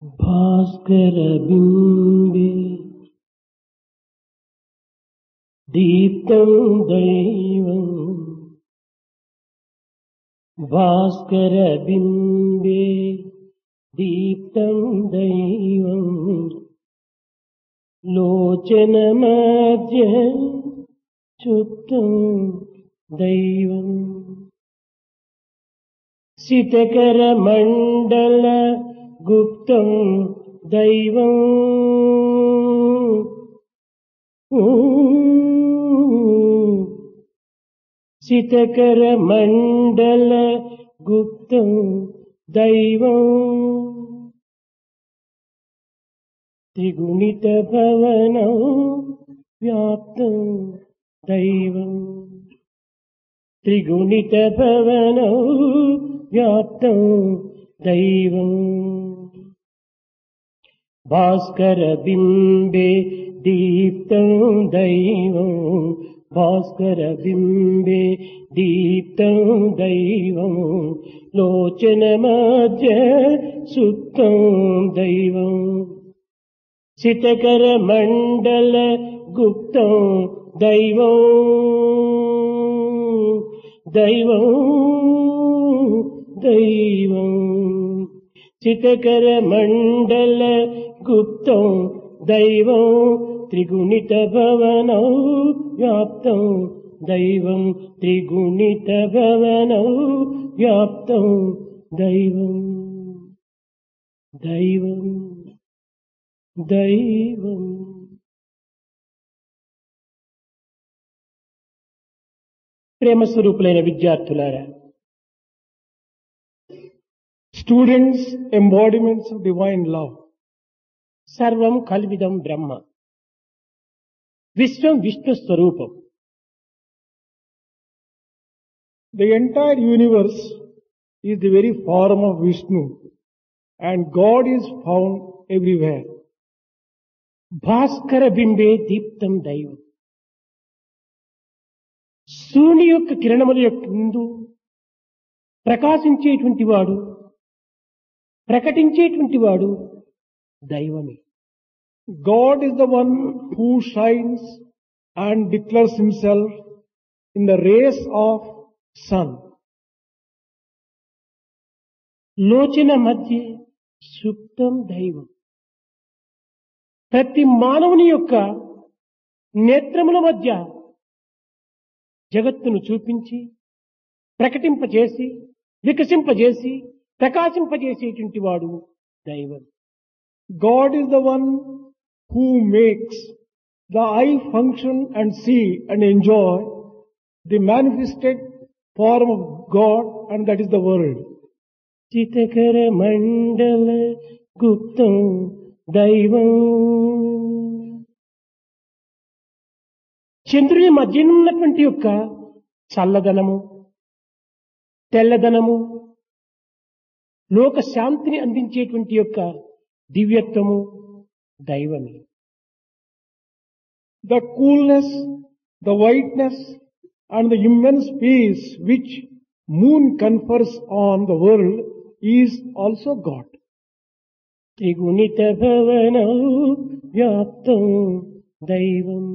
భాస్కరబింబే దీప్తం దైవం భాస్కరబింబే దీప్తం దైవం లోచనమధ్య చుప్తం దైవం సితకరమండల గుప్తం దైవం సితకరమండల గుప్తం దైవం త్రిగుణిత భవనం వ్యాప్తం దైవం త్రిగుణిత భవనం వ్యాప్తం దైవం భాస్కరబింబే దీప్తం దైవం భాస్కరబింబే దీప్తం దైవం లోచనమధ్య సుప్తం దైవం సితకరమండల గుప్తం దైవం దైవం దైవం సితకరమండల గుప్తం దైవం త్రిగుణిత భవనం వ్యాప్తం దైవం త్రిగుణిత భవనం వ్యాప్తం దైవం దైవం దైవం. ప్రేమస్వరూపులైన విద్యార్థులారా, Students, embodiments of divine love. సర్వం కల్విదం బ్రహ్మ, విశ్వం విష్ణు స్వరూపం. The entire universe is the very form of Vishnu, and God is found everywhere. Bhaskara బింబే దీప్తం దైవం. సూర్యుని యొక్క కిరణముల యొక్క ముందు ప్రకాశించేటువంటి వాడు, ప్రకటించేటువంటి వాడు దైవమే. God is the one who shines and declares himself in the rays of sun. లోచన మధ్య సుప్తం దైవం. ప్రతి మానవుని యొక్క నేత్రముల మధ్య జగత్తును చూపించి, ప్రకటింపజేసి, వికసింపజేసి, ప్రకాశింపజేసేటువంటి వాడు దైవం. God is the one who makes the eye function and see and enjoy the manifested form of God, and that is the world. చితకర మండల గుప్తం దైవం. చంద్రుని మధ్య ఉన్నటువంటి యొక్క చల్లదనము, తెల్లదనము, లోక శాంతిని అందించేటువంటి యొక్క దివ్యత్వము దైవమే. The coolness, the whiteness, and the immense peace which moon confers on the world is also God. త్రిగుణిత భవనం వ్యాప్తం దైవం.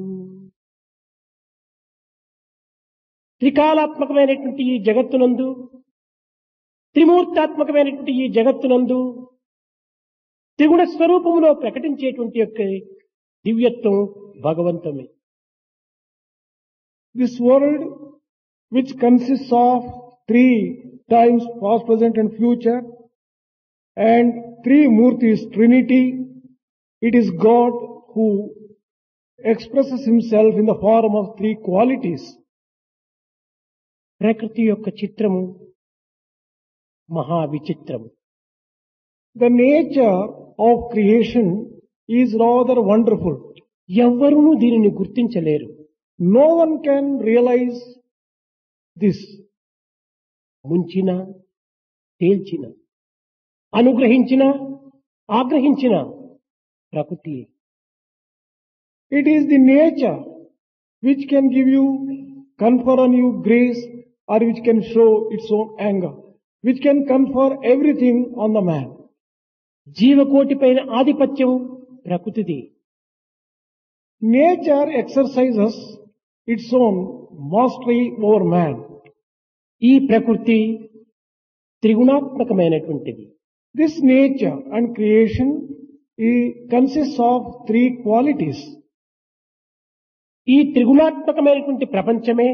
త్రికాలాత్మకమైనటువంటి ఈ జగత్తునందు, త్రిమూర్తాత్మకమైనటువంటి ఈ జగత్తునందు త్రిగుణ స్వరూపములో ప్రకటించేటువంటి యొక్క దివ్యత్వం భగవంతమే. This world, which consists of three times past, present and future, and three Murtis, Trinity, it is God who expresses himself in the form of three qualities. ప్రకృతి యొక్క చిత్రము మహా విచిత్రము. The nature of creation is rather wonderful. ఎవ్వరూ దీనిని గుర్తించలేరు. No one can realize this. ముంచిన, తేల్చిన, అనుగ్రహించిన, ఆగ్రహించిన ప్రకృతి. It is the nature which can give you, confer on you grace, or which can show its own anger, which can confer everything on the man. జీవకోటి పైన ఆధిపత్యం ప్రకృతిది. Nature exercises its own mastery over man. ఈ ప్రకృతి త్రిగుణాత్మకమైనటువంటిది. This nature and creation consists of three qualities. ఈ త్రిగుణాత్మకమైనటువంటి ప్రపంచమే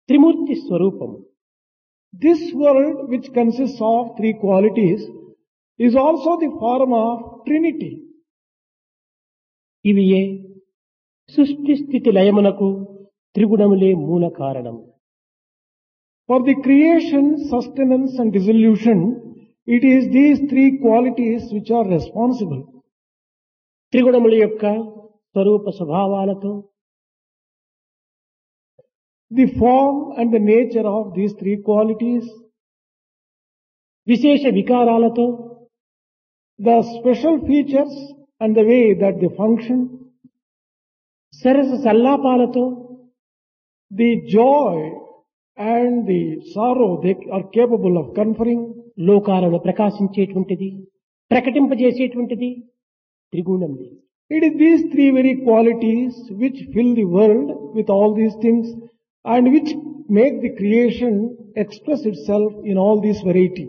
త్రిమూర్తి స్వరూపం. This world, which consists of three qualities, is also the form of Trinity. ఇవియే సృష్టి స్థితి లయమునకు త్రిగుణములే మూల కారణం. For the creation, sustenance and dissolution, it is these three qualities which are responsible. త్రిగుణముల యొక్క స్వరూప స్వభావాలతో The form and the nature of these three qualities, విశేష వికారాలతో the special features and the way that they function, Sarasa సల్లాపాలతో the joy and the sorrow they are capable of conferring, లోకాలను ప్రకాశించేటువంటిది, ప్రకటింపజేసేటువంటిది త్రిగుణములే. it is these three very qualities which fill the world with all these things and which make the creation express itself in all this variety.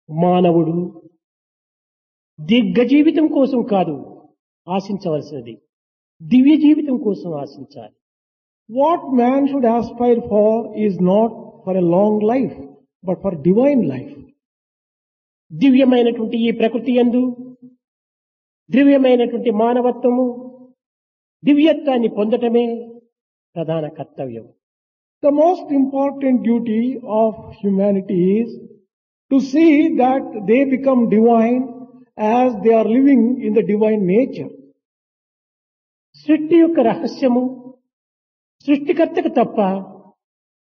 మానవుడు దీర్ఘ జీవితం కోసం కాదు ఆశించవలసినది, దివ్య జీవితం కోసం ఆశించాలి. What man should aspire for is not for a long life, but for divine life. దివ్యమైనటువంటి ఈ ప్రకృతి యందు దివ్యమైనటువంటి మానవత్వము, దివ్యత్వాన్ని పొందటమే ప్రధాన కర్తవ్యం. The most important duty of humanity is to see that they become divine as they are living in the divine nature. సృష్టి యొక్క రహస్యము సృష్టికర్తకు తప్ప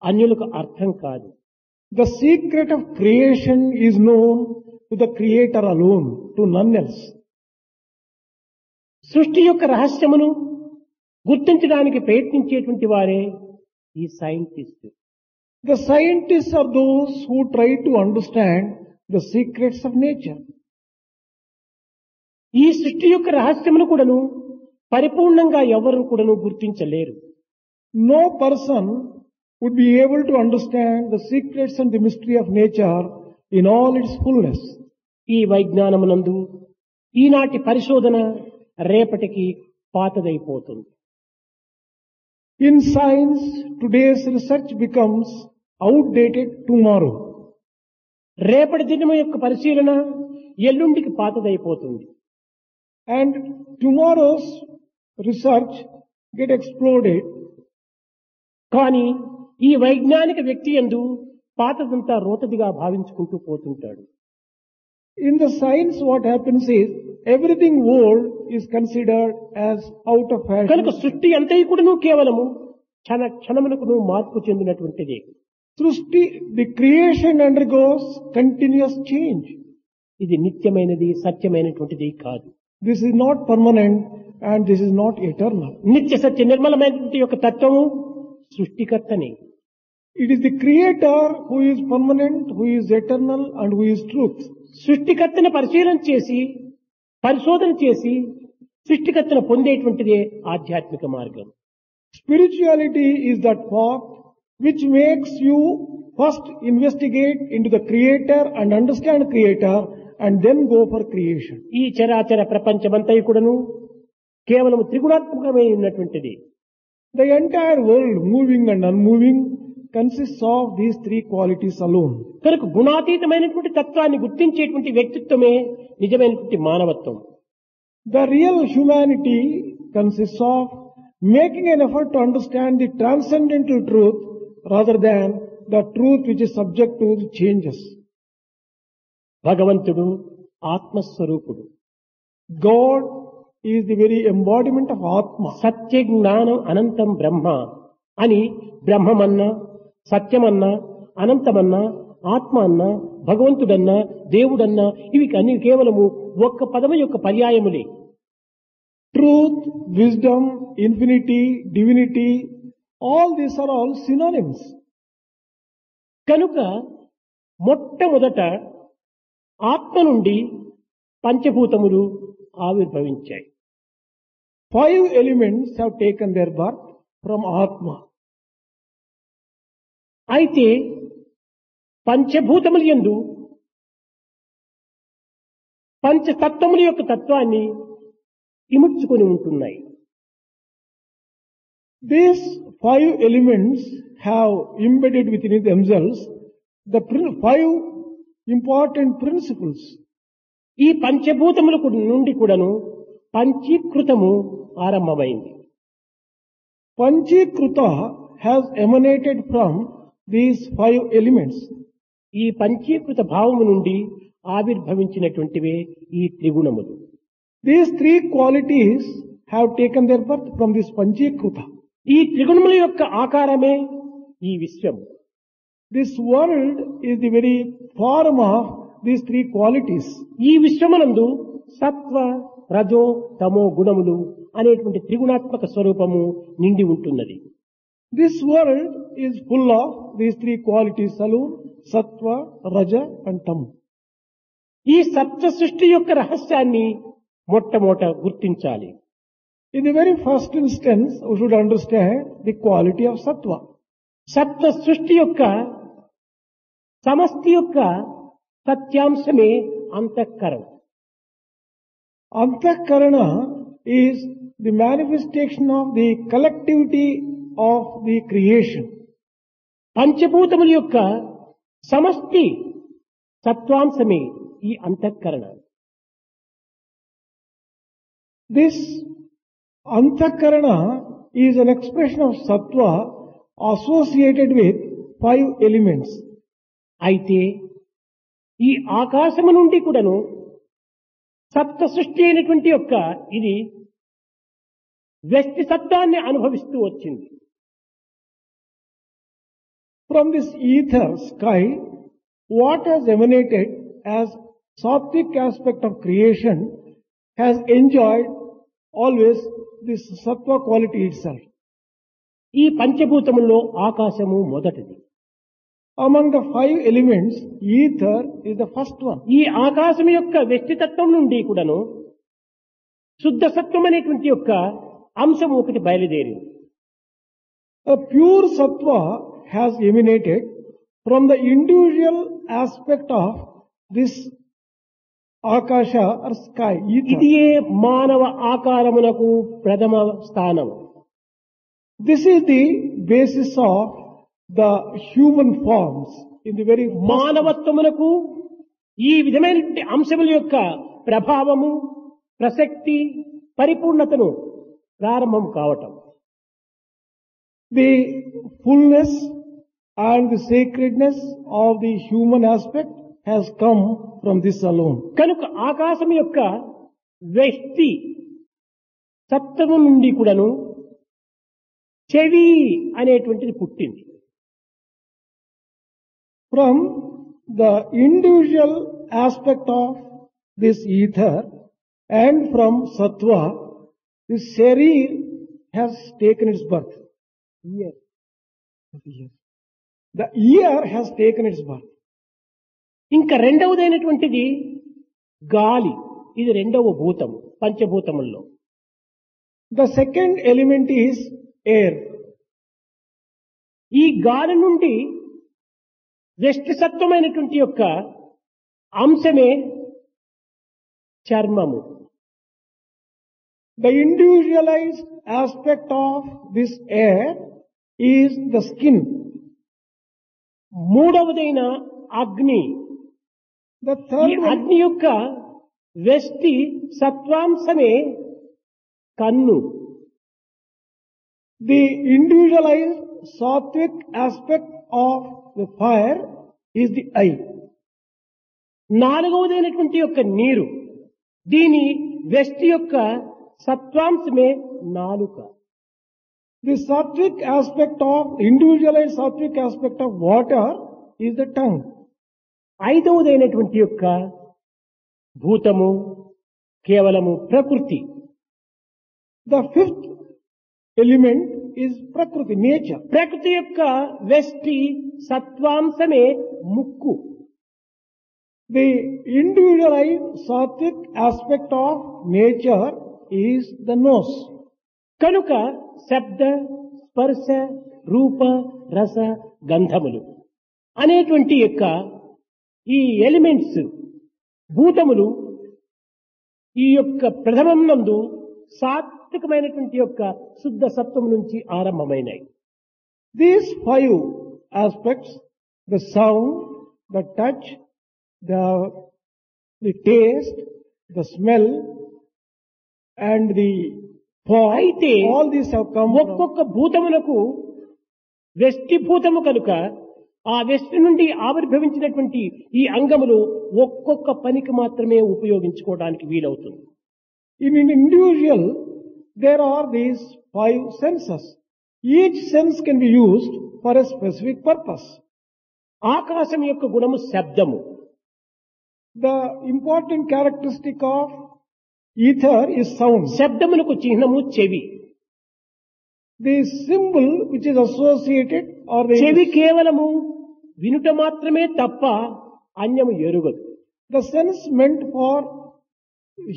అన్యులకు అర్థం కాదు. The secret of creation is known to the Creator alone, to none else. సృష్టి యొక్క రహస్యమును గుర్తించడానికి ప్రయత్నించేటువంటి వారే ఈ scientist. The scientists are those who try to understand the secrets of nature. ఈ సృష్టి యొక్క రహస్యమును కూడాను పరిపూర్ణంగా ఎవరు కూడాను గుర్తించలేరు. No person would be able to understand the secrets and the mystery of nature in all its fullness. ఈ వైజ్ఞానమునందు ఈనాటి పరిశోధన రేపటికి పాతదైపోతుంది. In science, today's research becomes outdated tomorrow. రేపటి దినము యొక్క పరిశీలన ఎల్లుండికి పాతదైపోతుంది. And tomorrow's research get exploded. కానీ ఈ వైజ్ఞానిక వ్యక్తి యందు పాతదంతా రోతదిగా భావించుకుంటూ పోతుంటాడు. In the science, what happens is everything old is considered as out of కనుక fashion. సృష్టి అంతయు కూడాను కేవలము క్షణమునకును మార్పు చెందినటువంటిది. Srishti, the creation undergoes continuous change. ఇది నిత్యమైనది, సత్యమైనటువంటిది కాదు. This is not permanent and this is not eternal. నిత్య సత్య నిర్మలమైనటువంటి యొక్క తత్వము సృష్టికర్తనే. It is the Creator who is permanent, who is eternal and who is truth. సృష్టికర్తను పరిశోధన చేసి సృష్టికర్తను పొందేటువంటిదే ఆధ్యాత్మిక మార్గం. Spirituality is that path which makes you first investigate into the Creator and understand Creator and then go for creation. ఈ చరాచర ప్రపంచమంతయు కూడాను కేవలం త్రిగుణాత్మకమై ఉన్నటువంటిది. The entire world, moving and unmoving, consists of these three qualities alone. కనుక గుణాతీతమైనటువంటి తత్వాన్ని గుర్తించేటువంటి వ్యక్తిత్వమే నిజమైనటువంటి మానవత్వం. The real humanity consists of making an effort to understand the transcendental truth rather than the truth which is subject to the changes. భగవంతుడు ఆత్మస్వరూపుడు. God is the very embodiment of Atma. సత్య జ్ఞానం అనంతం బ్రహ్మ అని బ్రహ్మమన్నా, సత్యమన్నా, అనంతమన్నా, ఆత్మ అన్నా, భగవంతుడన్నా, దేవుడన్నా ఇవి అన్ని కేవలము ఒక్క పదము యొక్క పర్యాయములే. Truth, wisdom, infinity, divinity, all these are all synonyms. కనుక మొట్టమొదట ఆత్మ నుండి పంచభూతములు ఆవిర్భవించాయి. 5 elements have taken their birth from Atma. అయితే పంచభూతముల యందు పంచతత్వముల యొక్క తత్వాన్ని ఇముడ్చుకొని ఉంటున్నాయి. These 5 elements have embedded within themselves the 5 important principles. ఈ పంచభూతములకు నుండి కూడాను పంచీకృతము ఆరంభమైంది. Panchikruta has emanated from these 5 elements. ఈ పంచీకృత భావము నుండి ఆవిర్భవించినటువంటివే ఈ త్రిగుణములు. These 3 qualities have taken their birth from this Panchikruta. ఈ త్రిగుణముల యొక్క ఆకారమే ఈ విశ్వము. This world is the very form of these 3 qualities. ఈ విశ్వమునందు సత్వ రజో తమో గుణములు అనేటువంటి త్రిగుణాత్మక స్వరూపము నిండి ఉంటున్నది. This world is full of these 3 qualities alone, Sattva, Raja and Tam. ఈ సప్త సృష్టి యొక్క రహస్యాన్ని మొట్టమొదట గుర్తించాలి. In the very first instance, we should understand the quality of Sattva. సప్త సృష్టి యొక్క సమష్టి యొక్క సత్యాంశమే అంతఃకరణ. Antahkarana is the manifestation of the collectivity of the creation. పంచభూతముల యొక్క సమష్టి సత్వాంశమే ఈ అంతఃకరణ. This Antahkarana is an expression of Sattva associated with 5 elements. అయితే ఈ ఆకాశము నుండి కూడాను సప్త సృష్టి అయినటువంటి యొక్క ఇది వ్యష్టి సత్వాన్ని అనుభవిస్తూ వచ్చింది. From this ether sky, what has emanated as sattvic aspect of creation has enjoyed always this sattva quality itself. ఈ పంచభూతముల్లో ఆకాశము మొదటిది. Among the 5 elements, ether is the first one. ఈ ఆకాశం యొక్క వ్యష్టితత్వం నుండి కూడాను శుద్ధ సత్వం అనేటువంటి యొక్క అంశం ఒకటి బయలుదేరింది. A pure sattva has emanated from the individual aspect of this akasha or sky, ether. ఇదియే మానవ ఆకారమునకు ప్రథమ స్థానం. This is the basis of the human forms in the very మానవత్వమునకు ఈ విధమైనటువంటి అంశముల యొక్క ప్రభావము ప్రసక్తి పరిపూర్ణతను ప్రారంభం కావటం. The fullness and the sacredness of the human aspect has come from this alone. కనుక ఆకాశం యొక్క వ్యక్తి సత్వము నుండి కూడాను చెవి అనేటువంటిది పుట్టింది. From the individual aspect of this ether and from sattva, the sharir has taken its birth. The ear has taken its birth. ఇంకా రెండవదైనటువంటిది గాలి. ఇది రెండవ భూతము పంచభూతముల్లో. The second element is air. ఈ గాలి నుండి వ్యష్టిసత్వమైనటువంటి యొక్క అంశమే చర్మము. The individualized aspect of this air is the skin. మూడవదైన అగ్ని. The ఈ third one, అగ్ని యొక్క వ్యష్టి సత్వాంశమే కన్ను. the individualized sattvic aspect of the fire is the eye. నాలుగవదైనటువంటి యొక్క నీరు. దీని వ్యష్టి యొక్క సత్వాంశమే నాలుక. The sattvic aspect of, individualized sattvic aspect of water is the tongue. ఐదవదైనటువంటి యొక్క భూతము కేవలము ప్రకృతి. The fifth element is prakriti, nature. ప్రకృతి యొక్క వ్యష్టి సత్వాంశమే ముక్కు. The individualized sattvic aspect of nature is the nose. కనుక శబ్ద స్పర్శ రూప రస గంధములు అనేటువంటి యొక్క ఈ ఎలిమెంట్స్ భూతములు ఈ యొక్క ప్రథమం నందు సాత్వికమైనటువంటి యొక్క శుద్ధ సత్వం నుంచి ఆరంభమైనాయి. These five aspects, the sound, the touch, the taste, the smell, and the form, అయితే all these have come from. ఒక్కొక్క భూతమునకు వెష్టి భూతము కనుక ఆ వెష్టి నుండి ఆవిర్భవించినటువంటి ఈ అంగములు ఒక్కొక్క పనికి మాత్రమే ఉపయోగించుకోవడానికి వీలవుతుంది. In an individual, there are these five senses. Each sense can be used for a specific purpose. ఆకాశం యొక్క గుణము శబ్దము. The important characteristic of ether is sound. శబ్దమునకు చిహ్నము చెవి. The symbol which is associated or చెవి the, కేవలము వినుట మాత్రమే తప్ప అన్యము ఎరుగదు. the sense meant for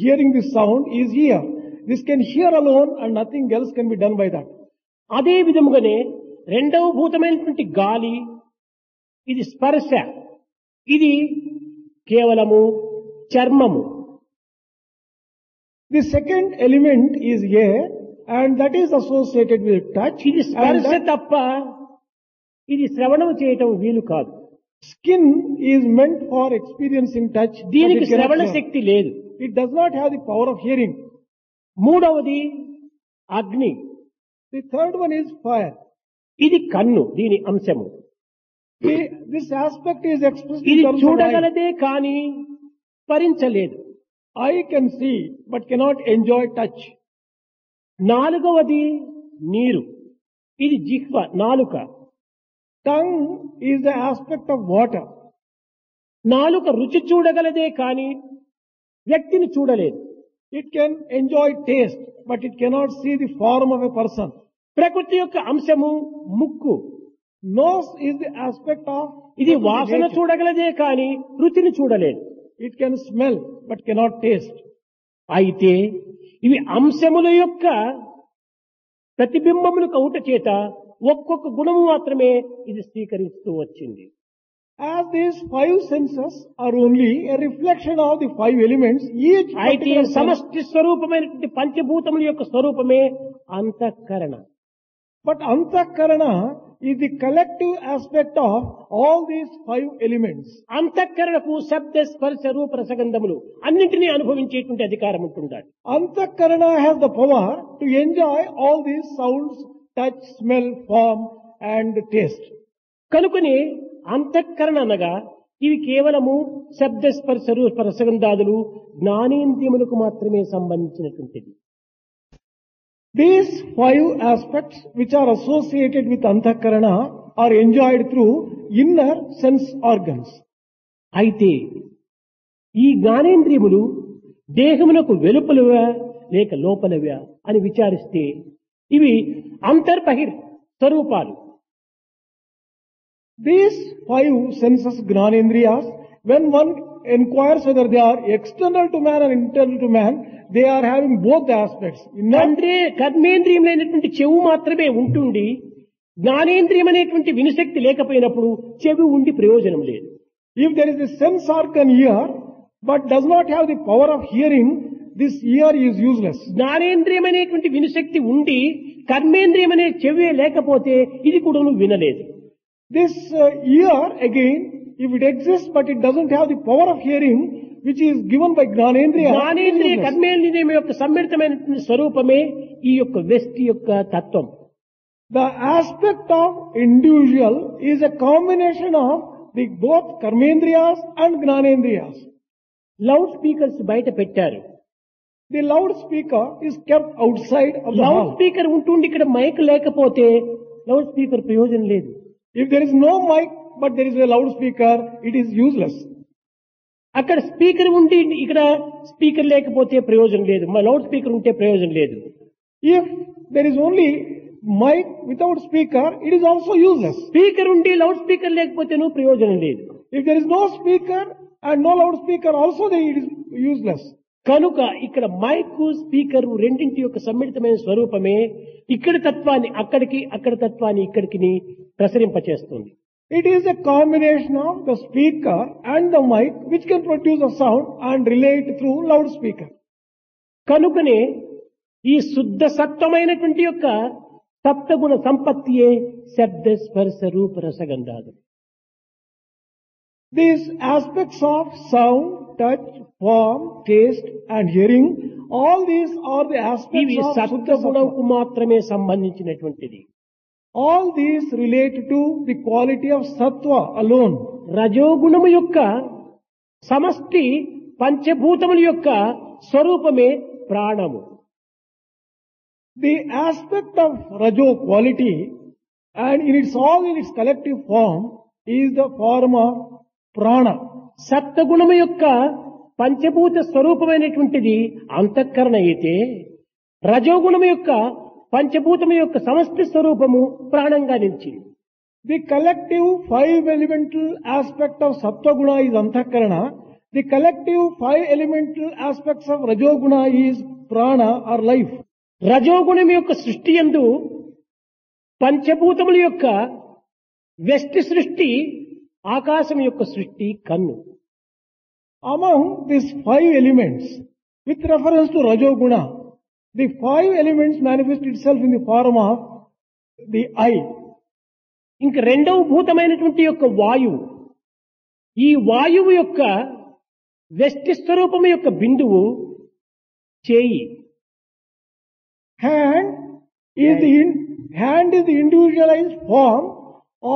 hearing the sound is ear. This can hear alone and nothing else can be done by that. అదే విధముగానే రెండవ భూతమైనటువంటి గాలి, ఇది స్పర్శ, ఇది కేవలము చర్మము. The second element is air and that is associated with touch. ఇది And స్పర్శ that తప్ప ఇది శ్రవణము చేయటం వీలు కాదు. skin is meant for experiencing touch. but దీనికి it cannot శ్రవణ hear. శక్తి లేదు. It does not have the power of hearing. మూడవది అగ్ని, The third one is fire. ఇది కన్ను, దీని అంశము. This aspect is expressed in ఇది terms of eye. చూడగలదే కాని స్పరించలేదు. Eye can see but cannot enjoy touch. నాలుగవది నీరు, ఇది జిహ్వ, నాలుక. Tongue is the aspect of water. నాలుక రుచి చూడగలదే కాని వ్యక్తిని చూడలేదు. It can enjoy taste but it cannot see the form of a person. ప్రకృతి యొక్క అంశము ముక్కు, Nose is the aspect of ఇది వాసన nature. చూడగలదే కాని రుచిని చూడలేదు. It can smell but cannot taste. అయితే ఇవి అంశముల యొక్క ప్రతిబింబములు కౌట చేత ఒక్కొక్క గుణము మాత్రమే ఇది స్వీకరిస్తూ వచ్చింది. As these five senses are only a reflection of the five elements, each అయితే particular sense, సమష్టి స్వరూపమైనటువంటి పంచభూతముల యొక్క స్వరూపమే అంతఃకరణ. but Antakarana is the collective aspect of all these five elements. అంతఃకరణకు శబ్ద స్పర్శ రూప రసగంధములు అన్నింటినీ అనుభవించేటువంటి అధికారం ఉంటుండాలి. Antakarana has the power to enjoy all these sounds, touch, smell, form and taste. కనుకనే అంతఃకరణ అనగా ఇవి కేవలము శబ్ద స్పర్శ రూప రసగంధాదులు జ్ఞానేంద్రియములకు మాత్రమే సంబంధించినటువంటిది. These five aspects which are associated with Antakarana are enjoyed through inner sense organs. అయితే ఈ జ్ఞానేంద్రియములు దేహమునకు వెలుపలవా లేక లోపలవా అని విచారిస్తే ఇవి అంతర్బహిర్ స్వరూపాలు. These five senses, Gnanendriyas, when one inquires whether they are external to man or internal to man, they are having both the aspects. అంటే కర్మేంద్రియములైనటువంటి చెవు మాత్రమే ఉంటుండి జ్ఞానేంద్రియం అనేటువంటి వినుశక్తి లేకపోయినప్పుడు చెవి ఉండి ప్రయోజనం లేదు. If there is a sense organ ear, but does not have the power of hearing, this ear is useless. జ్ఞానేంద్రియం అనేటువంటి వినుశక్తి ఉండి కర్మేంద్రియం అనే చెవి లేకపోతే ఇది కూడా నువ్వు వినలేదు. This ear, again, if it exists but it doesn't have the power of hearing, which is given by Gnanendriya, జ్ఞానేంద్రియ కర్మేంద్రియం యొక్క సమ్మిళితమైనటువంటి స్వరూపమే ఈ యొక్క వ్యక్తి యొక్క తత్వం. the aspect of individual is a combination of the both Karmendriyas and Gnanendriyas. Loud speakers బయట పెట్టారు. The loudspeaker is kept outside of the loud hall. Speaker ఉంటుండి ఇక్కడ మైక్ లేకపోతే లౌడ్ స్పీకర్ ప్రయోజనం లేదు. If there is no mic but there is a loudspeaker, it is useless. అక్కడ speaker ఉండి ఇక్కడ స్పీకర్ లేకపోతే ప్రయోజనం లేదు. లౌడ్ స్పీకర్ ఉంటే ప్రయోజనం లేదు. If there is only mic without speaker, it is also useless. Speaker ఉండి లౌడ్ స్పీకర్ లేకపోతే ప్రయోజనం లేదు. If there is no speaker And no loudspeaker also it is useless. కనుక ఇక్కడ మైక్ స్పీకర్ రెండింటి యొక్క సమ్మిళితమైన స్వరూపమే ఇక్కడి తత్వాన్ని అక్కడికి అక్కడి తత్వాన్ని ఇక్కడికి ప్రసరింపచేస్తుంది. It is a combination of the speaker and the mic which can produce a sound and relate through loudspeaker. కనుకనే ఈ శుద్ధ సత్వమైనటువంటి యొక్క సప్తగుణ సంపత్తియే శబ్ద స్పర్శ రూప రసగంధాలు. These aspects of sound, touch, form, taste and hearing, all these are the aspects ఇవి of Shuddha సత్వగుణంకు Sattva. మాత్రమే సంబంధించినటువంటిది. All these relate to the quality of Sattva alone. రజోగుణము యొక్క సమష్టి పంచభూతముల యొక్క స్వరూపమే ప్రాణము. The aspect of Rajo quality and in its collective form is the form of prana. సత్వగుణము యొక్క పంచభూత స్వరూపమైనటువంటిది అంతఃకరణ అయితే రజోగుణము యొక్క పంచభూతము యొక్క సమష్టి స్వరూపము ప్రాణంగా నిలిచింది. The collective five elemental aspect of Sattva Guna is Antahkarana. The collective five elemental aspects of Rajoguna is prana or life. రజోగుణం యొక్క సృష్టి యందు పంచభూతముల యొక్క వ్యష్టి సృష్టి ఆకాశం యొక్క సృష్టి కన్ను. Among these five elements, with reference to Rajoguna, the five elements manifest itself in the form of the eye. ఇంక రెండవ భూతమైనటువంటి యొక్క వాయువు. ఈ వాయువు యొక్క వ్యష్టి స్వరూపము యొక్క బిందువు చేయి. Hand is the individualized form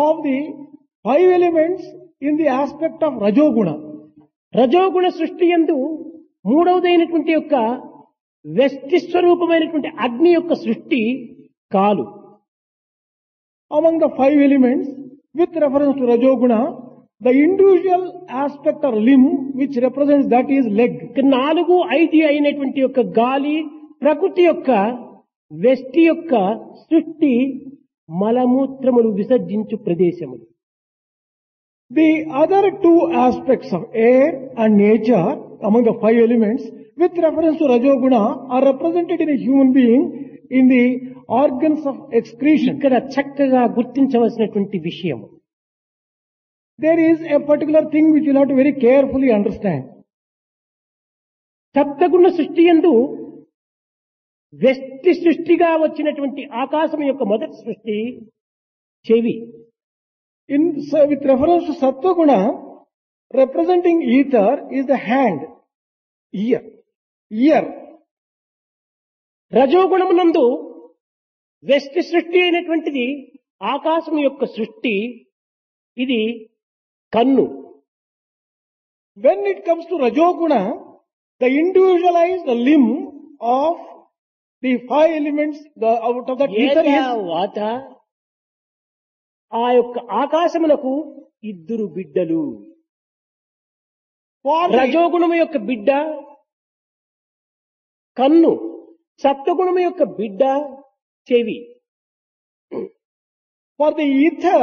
of the five elements in the aspect of Rajoguna. రజోగుణ సృష్టి యందు మూడవదైనటువంటి యొక్క వ్యష్టి స్వరూపమైనటువంటి అగ్ని యొక్క సృష్టి కాలు. Among the five elements, with reference to Rajoguna, the individual aspect or limb which represents that is leg. ఇక 4, 5 అయినటువంటి యొక్క గాలి ప్రకృతి యొక్క వ్యష్టి యొక్క సృష్టి మలమూత్రములు విసర్జించు ప్రదేశములు. The other two aspects of air and nature among the five elements with reference to Rajoguna are represented in a human being in the organs of excretion. ఇక్కడ చక్కగా గుర్తించవలసినటువంటి విషయం, There is a particular thing which you have to very carefully understand. సప్తగుణ సృష్టి యందు వ్యష్టి సృష్టిగా వచ్చినటువంటి ఆకాశం యొక్క మొదటి సృష్టి చెవి. With reference to Sattva Guna, representing ether is the hand, ear. రజోగుణమునందు వ్యష్టి సృష్టి అయినటువంటిది ఆకాశం యొక్క సృష్టి, ఇది కన్ను. When it comes to Rajoguna, the individualized limb of the five elements out of that ether is వాత ఆ యొక్క ఆకాశమునకు ఇద్దరు బిడ్డలు. రజోగుణము యొక్క బిడ్డ కన్ను, సత్వగుణము యొక్క బిడ్డ చెవి. For the ether,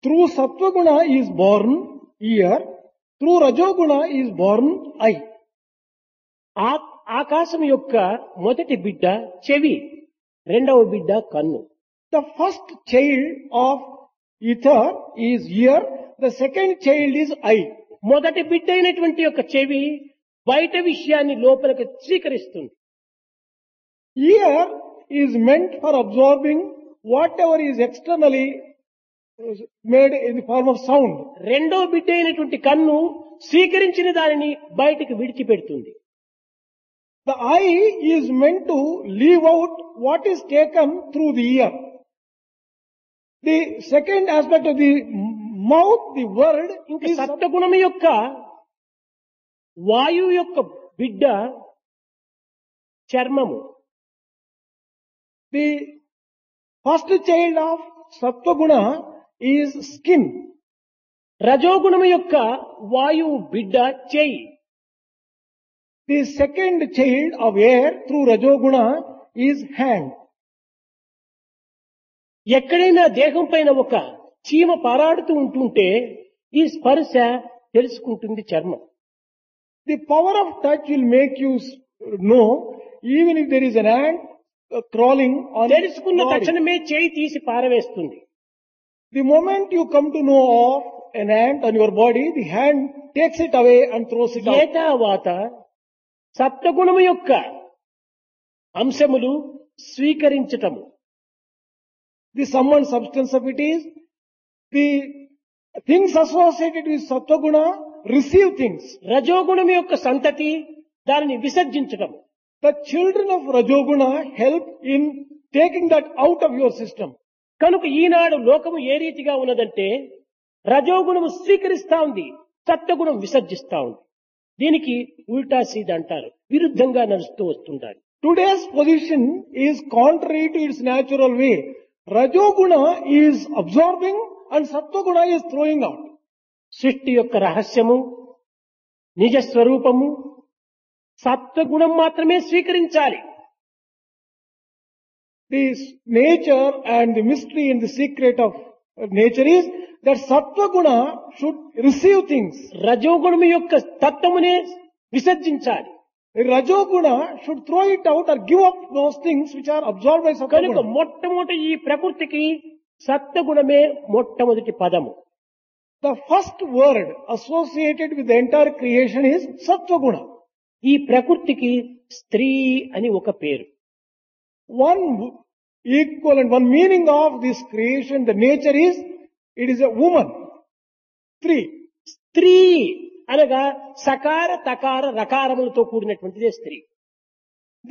through Sattva Guna is born ear, through Rajoguna is born eye. ఆకాశం యొక్క మొదటి బిడ్డ చెవి, రెండవ బిడ్డ కన్ను. The first child of ether is ear, the second child is eye. మొదటి బిడ్డ అయినటువంటి యొక్క చెవి బయట విషయాన్ని లోపలికి స్వీకరిస్తుంది. Ear is meant for absorbing whatever is externally made in the form of sound. రెండో బిడ్డ అయినటువంటి కన్ను స్వీకరించిన దానిని బయటికి విడిచిపెడుతుంది. The eye is meant to leave out what is taken through the ear. The second aspect of the mouth, the word, ఇంకా is సత్వగుణము యొక్క వాయువు యొక్క బిడ్డ చర్మము. the first child of Sattva Guna is skin. రజోగుణము యొక్క వాయువు బిడ్డ చేయి. The second child of air through Rajoguna is hand. ఎక్కడైనా దేహం పైన ఒక చీమ పారాడుతూ ఉంటుంటే ఈ స్పర్శ తెలుసుకుంటుంది చర్మం. The power of touch will make you know even if there is an ant crawling on తెలుసుకున్న your body. తక్షణమే చేయి తీసి పారవేస్తుంది. The moment you come to know of an ant on your body, the hand takes it away and throws it out. ఏతావాత సత్వగుణము యొక్క అంశములు స్వీకరించటము. The sum and substance of it is the things associated with Sattva-guna receive things. రజోగుణం యొక్క సంతతి దానిని విసర్జించటం. The children of Rajoguna help in taking that out of your system. కనుక ఈనాడు లోకము ఏ రీతిగా ఉన్నదంటే రజోగుణము స్వీకరిస్తా ఉంది, సత్వగుణం విసర్జిస్తా ఉంది. దీనికి ఉల్టా సీద అంటారు, విరుద్ధంగా నడుస్తూ వస్తుంటారు. Today's position is contrary to its natural way. Rajoguna is absorbing and Sattva-guna is throwing out. సృష్టి యొక్క రహస్యము నిజ స్వరూపము సత్వగుణం మాత్రమే స్వీకరించాలి. The nature and the mystery and the secret of nature is that Sattva-guna should receive things. రజోగుణము యొక్క తత్వమునే విసర్జించాలి. Rajoguna should throw it out or give up those things which are absorbed by కనుక Sattva-guna. మొట్టమొదటి ఈ ప్రకృతికి సత్వగుణమే మొట్టమొదటి పదము. The first word associated with the entire creation is Sattva-guna. ఈ ప్రకృతికి స్త్రీ అని ఒక పేరు. One equivalent, one meaning of this creation, the nature is, it is a woman. Three. స్త్రీ అనగా సకార తకార రకారములతో కూడినటువంటిదే స్త్రీ.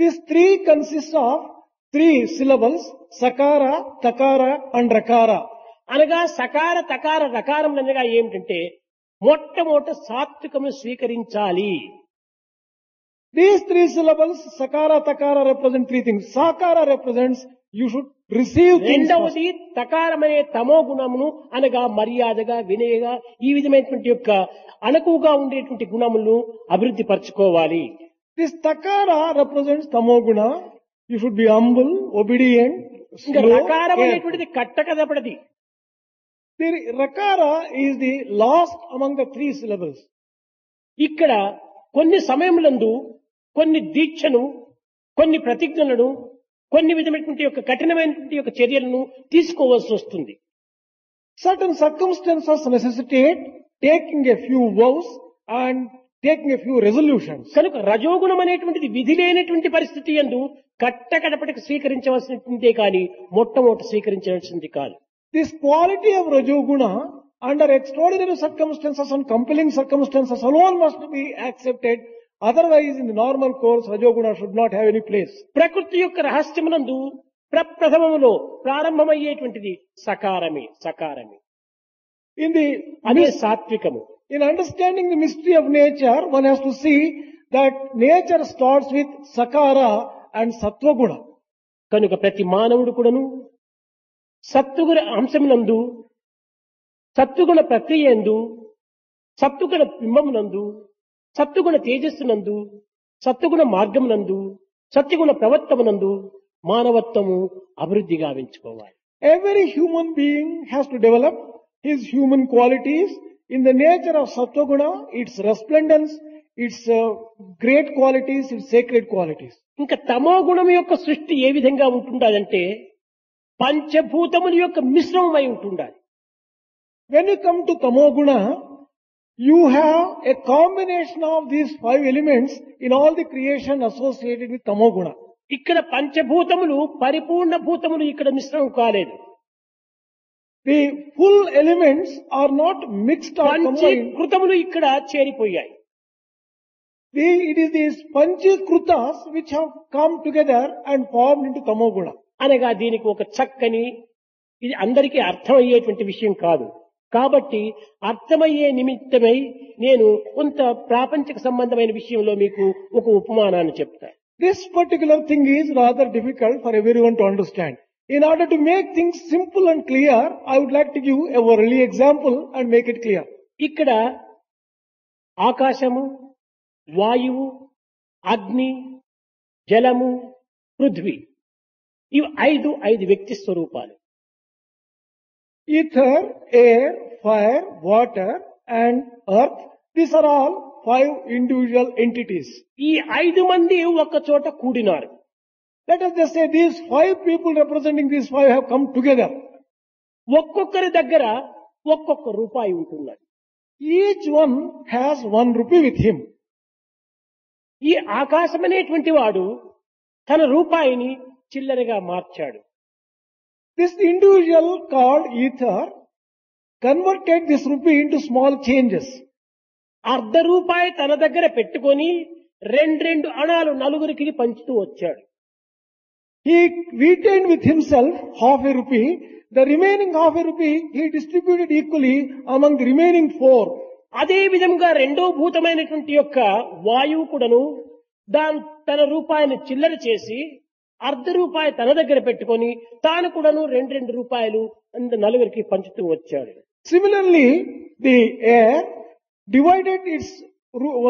This three consists of three syllables, Sakara, Takara and Rakara. అనగా సకార తకార రకారములు అనగా ఏమిటంటే మొట్టమొదట సాత్వికమును స్వీకరించాలి. These three syllables, Sakara, Takara represent three things. Sakara represents you should receive things. రెండవది తకారమనే తమో గుణమును అనగా మర్యాదగా వినయగా ఈ విధమైనటువంటి యొక్క అణకువగా ఉండేటువంటి గుణములను అభివృద్ధి పరచుకోవాలి. This Takara represents Tamoguna. You should be humble, obedient, ఇంకా slow, రకారం careful. అనేటువంటిది కట్టకదపడది. The Rakara is the last among the three syllables. ఇక్కడ కొన్ని సమయములందు కొన్ని దీక్షను కొన్ని ప్రతిజ్ఞలను కొన్ని విధమైనటువంటి యొక్క కఠినమైనటువంటి యొక్క చర్యలను తీసుకోవాల్సి వస్తుంది. Certain circumstances necessitate taking a few vows and taking a few resolutions. కనుక రజోగుణం అనేటువంటిది విధి లేనటువంటి పరిస్థితి యందు కట్టకడపటికి స్వీకరించవలసినదే కానీ మొట్టమొదటి స్వీకరించవలసింది కాదు. This quality of Rajoguna under extraordinary circumstances and compelling circumstances alone must be accepted. Otherwise, in the normal course, Rajoguna should not have any place. ప్రకృతి యొక్క రహస్యమునందు ప్రప్రథమములో ప్రారంభమయ్యేటువంటిది సకారమే. అదే సాత్వికము. In understanding the mystery of nature, one has to see that nature starts with Sakara and Sattva-guna. కనుక ప్రతి మానవుడు కూడాను సత్వగుణ అంశమునందు సత్వగుణ ప్రక్రియ యందు సత్వగుణ బింబమునందు సత్వగుణ తేజస్సునందు సత్వగుణ మార్గమునందు సత్యగుణ ప్రవర్తమునందు మానవత్వము అభివృద్ధి గావించుకోవాలి. Every human being has to develop his human qualities in the nature of Sattva-guna, its resplendence, its great qualities, its sacred qualities. ఇంకా తమో గుణం యొక్క సృష్టి ఏ విధంగా ఉంటుండాలంటే పంచభూతముల యొక్క మిశ్రమమై ఉంటుండాలి. When you come to Tamoguna, you have a combination of these five elements in all the creation associated with Tamoguna. ఇక్కడ పంచభూతములు పరిపూర్ణ భూతములు ఇక్కడ మిశ్రమం కాలేదు. The full elements are not mixed or combined. పంచీకృతములు ఇక్కడ చేరిపోయాయి. It is these Panchikrutas which have come together and formed into Tamoguna. అనగా దీనికి ఒక చక్కని ఇది అందరికీ అర్థమయ్యేటువంటి విషయం కాదు. కాబట్టి అర్థమయ్యే నిమిత్తమై నేను కొంత ప్రాపంచిక సంబంధమైన విషయంలో మీకు ఒక ఉపమానాన్ని చెప్తా. This particular thing is rather difficult for everyone to understand. In order to make things simple and clear, I would like to give a worldly example and make it clear. ఇక్కడ ఆకాశము, వాయువు, అగ్ని, జలము, పృథ్వీ ఇవి ఐదు వ్యక్తి స్వరూపాలు. Ether, air, fire, water and earth These are all 5 individual entities. ఈ 5 మంది ఒక చోట కూడినారు. Let us just say these 5 people representing these 5 have come together. ఒక్కొక్కరి దగ్గర ఒక్కొక్క రూపాయి ఉంటున్నది. Each one has 1 rupee with him. ఈ ఆకాశం అనేటువంటి వాడు తన రూపాయిని చిల్లరగా మార్చాడు. This individual called ether converted this rupee into small changes. అర్ధ రూపాయి తన దగ్గర పెట్టుకొని రెండు అణాలు నలుగురికి పంచుతూ వచ్చాడు. He retained with himself half a rupee. The remaining half a rupee he distributed equally among the remaining 4. అదే విధంగా రెండో భూతమైనటువంటి యొక్క వాయువు కూడాను తన రూపాయిని చిల్లర చేసి అర్ధ రూపాయి తన దగ్గర పెట్టుకొని తాను కూడాను రెండు రూపాయలు నలుగురికి పంచుతూ వచ్చాడు. Similarly, the air divided its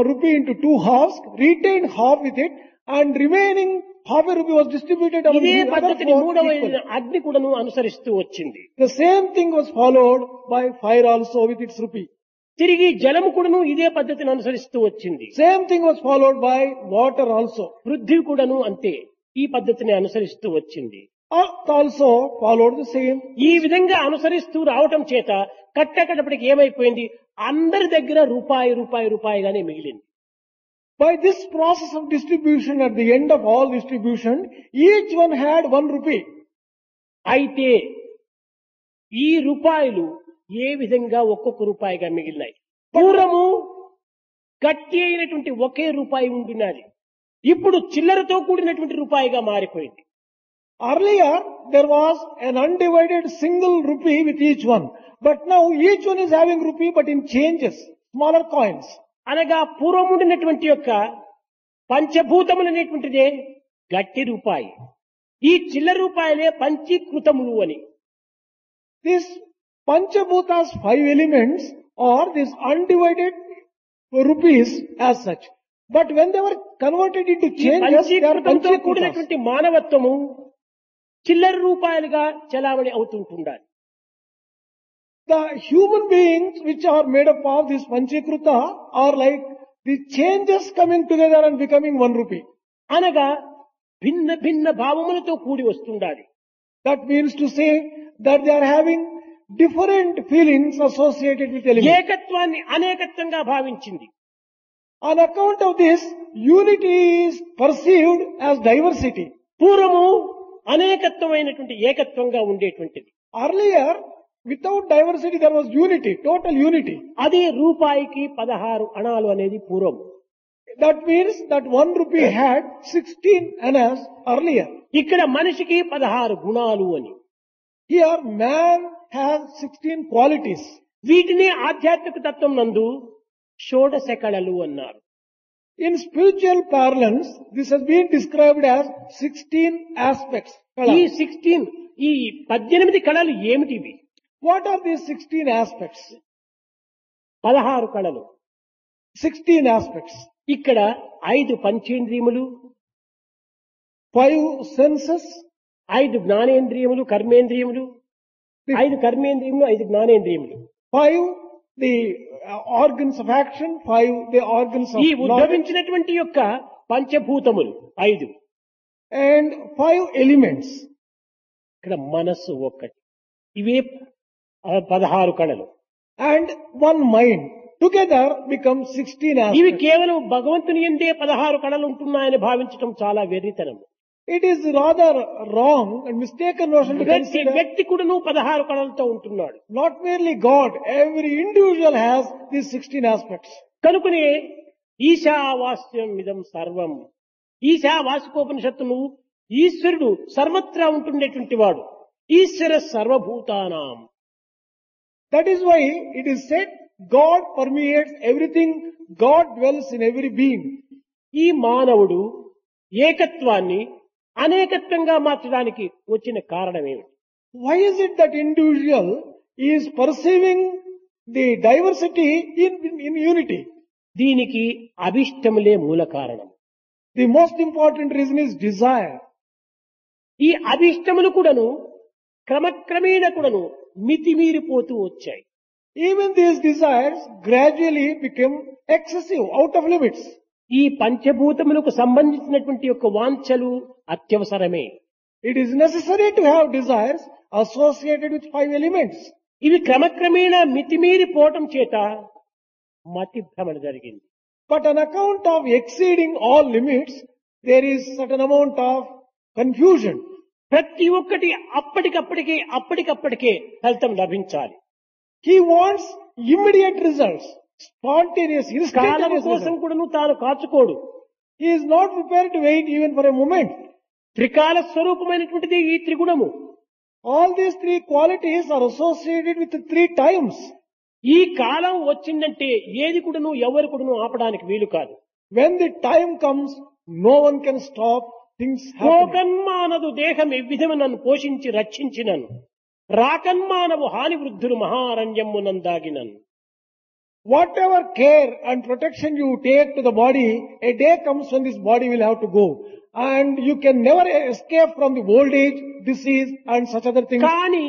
rupee into 2 halves, retained half with it, and remaining half a rupee was distributed among ఇదే the other పద్ధతిని 4 మూడవ equally. అగ్ని కూడాను అనుసరిస్తూ వచ్చింది. The same thing was followed by fire also with its rupee. తిరిగి జలము కూడాను ఇదే పద్ధతిని అనుసరిస్తూ వచ్చింది. Same thing was followed by water also. Prithvi కూడాను అంతే ఈ పద్ధతిని అనుసరిస్తూ వచ్చింది. Earth also followed the same. ఈ విధంగా అనుసరిస్తూ రావటం చేత కట్టకడపటికి ఏమైపోయింది, అందరి దగ్గర రూపాయిగానే మిగిలింది. By this process of distribution, at the end of all distribution, each one had 1 rupee. అయితే ఈ రూపాయలు ఏ విధంగా ఒక్కొక్క రూపాయిగా మిగిలినాయి. పూర్వము గట్టి అయినటువంటి ఒకే రూపాయి ఉండినది, ఇప్పుడు చిల్లరతో కూడినటువంటి రూపాయిగా మారిపోయింది. Earlier, there was an undivided single rupee with each one. But now each one is having rupee but in changes, smaller coins. అనగా పూర్వం ఉండినటువంటి యొక్క పంచభూతములు అనేటువంటిదే గట్టి రూపాయి, ఈ చిల్లర రూపాయలే పంచీకృతములు అని. This Panchabhutas 5 elements are these undivided rupees as such. But when they were converted into changes, they are పంచీకృతంతో Panchakrutas. కూడినటువంటి మానవత్వము చిల్లర రూపాయలుగా చలామణి అవుతుంటుండాలి. The human beings which are made up of this Panchakruta are like the changes coming together and becoming 1 rupee. అనగా భిన్న భావములతో కూడి వస్తుండాలి. That means to say that they are having different feelings associated with elements. ఏకత్వాన్ని అనేకత్వంగా భావించింది. On account of this, unity is perceived as diversity. పూర్వము అనేకత్వమైనటువంటి ఏకత్వంగా ఉండేటువంటిది. Earlier, without diversity, there was unity, total unity. అది రూపాయికి 16 అణాలు అనేది పూర్వం. That means that 1 rupee had 16 annas earlier. ఇక్కడ మనిషికి 16 గుణాలు అని. Here, man has 16 qualities. వీటిని ఆధ్యాత్మిక తత్వం నందు షోడశ కళలు అన్నారు. In spiritual parlance, this has been described as 16 aspects. ఈ 18 కళలు ఏమిటివి? What are these 16 aspects? 16 కళలు. 16 aspects. ఇక్కడ 5 పంచేంద్రియములు, 5 senses, 5 జ్ఞానేంద్రియములు, కర్మేంద్రియములు, 5 కర్మేంద్రియములు, 5 జ్ఞానేంద్రియములు, 5 the organs of action, 5 the organs of ఈ knowledge, ఉద్భవించినటువంటి యొక్క పంచభూతములు 5. and 5 elements. ఇక్కడ మనస్సు ఒక్కటి. ఇవే 16 కళలు. And 1 mind. Together become 16 ఇవి aspects. కేవలం భగవంతుని యందే 16 కళలు ఉంటున్నాయని భావించడం చాలా వెర్రితనం. It is rather wrong and mistaken notion to ప్రతి consider వ్యక్తి కూడాను 16 కళలతో ఉంటున్నాడు. not merely God, every individual has these 16 aspects. కనుకనే ఈశావాస్యం ఇదం సర్వం, ఈశావాసికోపనిషత్తును ఈశ్వరుడు సర్వత్రా ఉంటుండేటువంటి వాడు, ఈశ్వర సర్వభూతానాం. That is why it is said God permeates everything, God dwells in every being. ఈ మానవుడు ఏకత్వాన్ని అనేకత్వంగా మార్చడానికి వచ్చిన కారణమేమిటి? Why is it that individual is perceiving the diversity in unity? దీనికి అభిష్టములే మూల కారణం. The most important reason is desire. ఈ అభిష్టములు కూడాను క్రమక్రమేణ కూడాను మితిమీరిపోతూ వచ్చాయి. Even these desires gradually become excessive, out of limits. ఈ పంచభూతములకు సంబంధించినటువంటి యొక్క వాంఛలు అత్యవసరమే. It is necessary to have desires associated with 5 elements. ఇవి క్రమక్రమేణా మితిమీరి పోవటం చేత మతి భ్రమణ జరిగింది. But on account of exceeding all limits, there is certain amount of confusion. ప్రతి ఒక్కటి అప్పటికప్పటికే ఫలితం లభించాలి. He wants immediate results, spontaneous, column instantaneous కోసం results. కూడాను తాను కాచుకోడు. He is not prepared to wait even for a moment. త్రికాల స్వరూపమైనటువంటిది ఈ త్రిగుణము. All these 3 qualities are associated with the 3 times. ఈ కాలం వచ్చిందంటే ఏది కూడాను ఎవరు కూడాను ఆపడానికి వీలు కాదు. When the time comes, no one can stop things happening. పోకన్మానదు దేహం ఎవ్విధము నన్ను పోషించి రక్షించినను రాకన్మానవు హాని వృద్ధులు మహారణ్యమునందాగినను. Whatever care and protection you take to the body, a day comes when this body will have to go. And you can never escape from the old age, disease and such other things. కానీ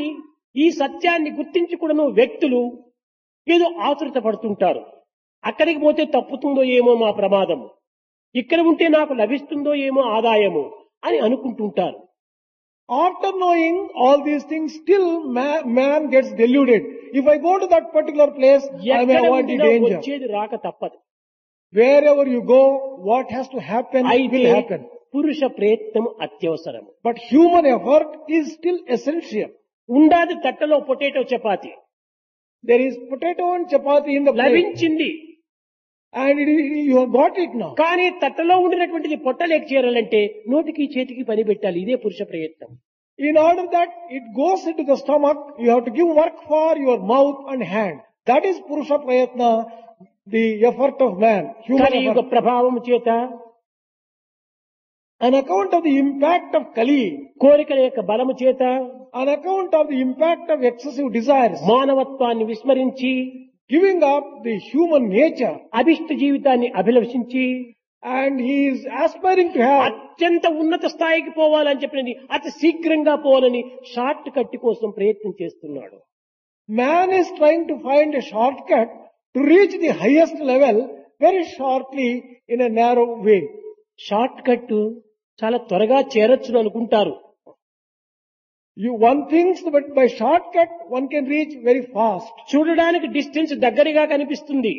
ఈ సత్యాన్ని గుర్తించి కూడాను వ్యక్తులు ఏదో ఆతురత పడుతుంటారు. అక్కడికి పోతే తప్పుతుందో ఏమో మా ప్రమాదము, ఇక్కడ ఉంటే నాకు లభిస్తుందో ఏమో ఆదాయము అని అనుకుంటుంటారు. After knowing all these things, still man gets deluded. If I go to that particular place, I may ఎక్కడ avoid the ఉండినా danger. వచ్చేది రాక తప్పదు. Wherever you go, what has to happen అయితే will happen. పురుష ప్రయత్నం అత్యవసరం. But human effort is still essential. ఉండాది తట్టలో potato chapati There is potato and chapati in the plate. లభించింది, And you have got it now. కానీ తట్టలో ఉండినటువంటిది పొట్టలేక చేరాలంటే నోటికి చేతికి పని పెట్టాలి. ఇదే పురుష ప్రయత్నం. In order that it goes into the stomach, you have to give work for your mouth and hand. That is Purusha Prayatna, the effort of man, human కలియుగ effort. ప్రభావం చేత On account of the impact of Kali, కోరికల యొక్క బలము చేత on account of the impact of excessive desires, మానవత్వాన్ని విస్మరించి giving up the human nature, అభిష్ట జీవితాన్ని అభిలషించి and he is aspiring to have, అత్యంత ఉన్నత స్థాయికి పోవాలని చెప్పినది అతి శీఘ్రంగా పోవాలని షార్ట్ కట్ కోసం ప్రయత్నం చేస్తున్నాడు. man is trying to find a shortcut to reach the highest level very shortly in a narrow way. Short cut చాలా త్వరగా చేరొచ్చును అనుకుంటారు. One thinks that by shortcut one can reach very fast. చూడడానికి distance దగ్గరగా కనిపిస్తుంది,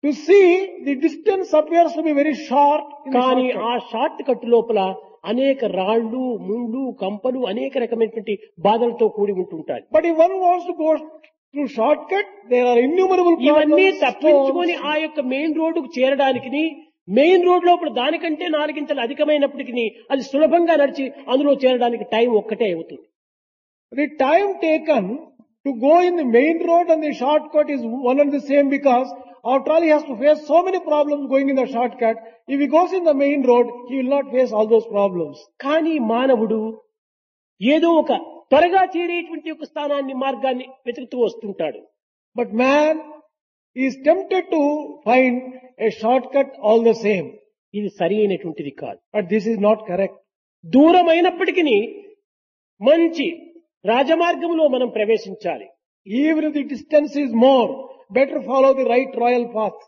To see, the distance appears to be very short. In the కానీ shortcut. ఆ short cut లోపల అనేక రాళ్ళు, ముళ్ళు, కంపలు, అనేక రకమైనటువంటి బాధలతో కూడి ఉంటుంటాయి. But if one wants to go through shortcut, there are innumerable ఇవన్నీ problems. తప్పించుకొని stones. ఆ యొక్క మెయిన్ రోడ్డుకు చేరడానికి మెయిన్ రోడ్ లోపల దానికంటే 4 ఇంతలు అధికమైనప్పటికీ అది సులభంగా నడిచి అందులో చేరడానికి టైం ఒక్కటే అవుతుంది. The time taken to go in the main road and the shortcut is one and the same, because after all he has to face so many problems going in the shortcut. If he goes in the main road, he will not face all those problems. కానీ మానవుడు ఏదో ఒక త్వరగా చేరేటువంటి ఒక స్థానాన్ని, మార్గాన్ని వెతుకుతూ వస్తుంటాడు. But man is tempted to find a shortcut all the same. ఇది సరి అయినటువంటిది కాదు. But this is not correct. దూరమైనప్పటికీ మంచి రాజమార్గంలో మనం ప్రవేశించాలి. Even if the distance is more, better follow the right royal path.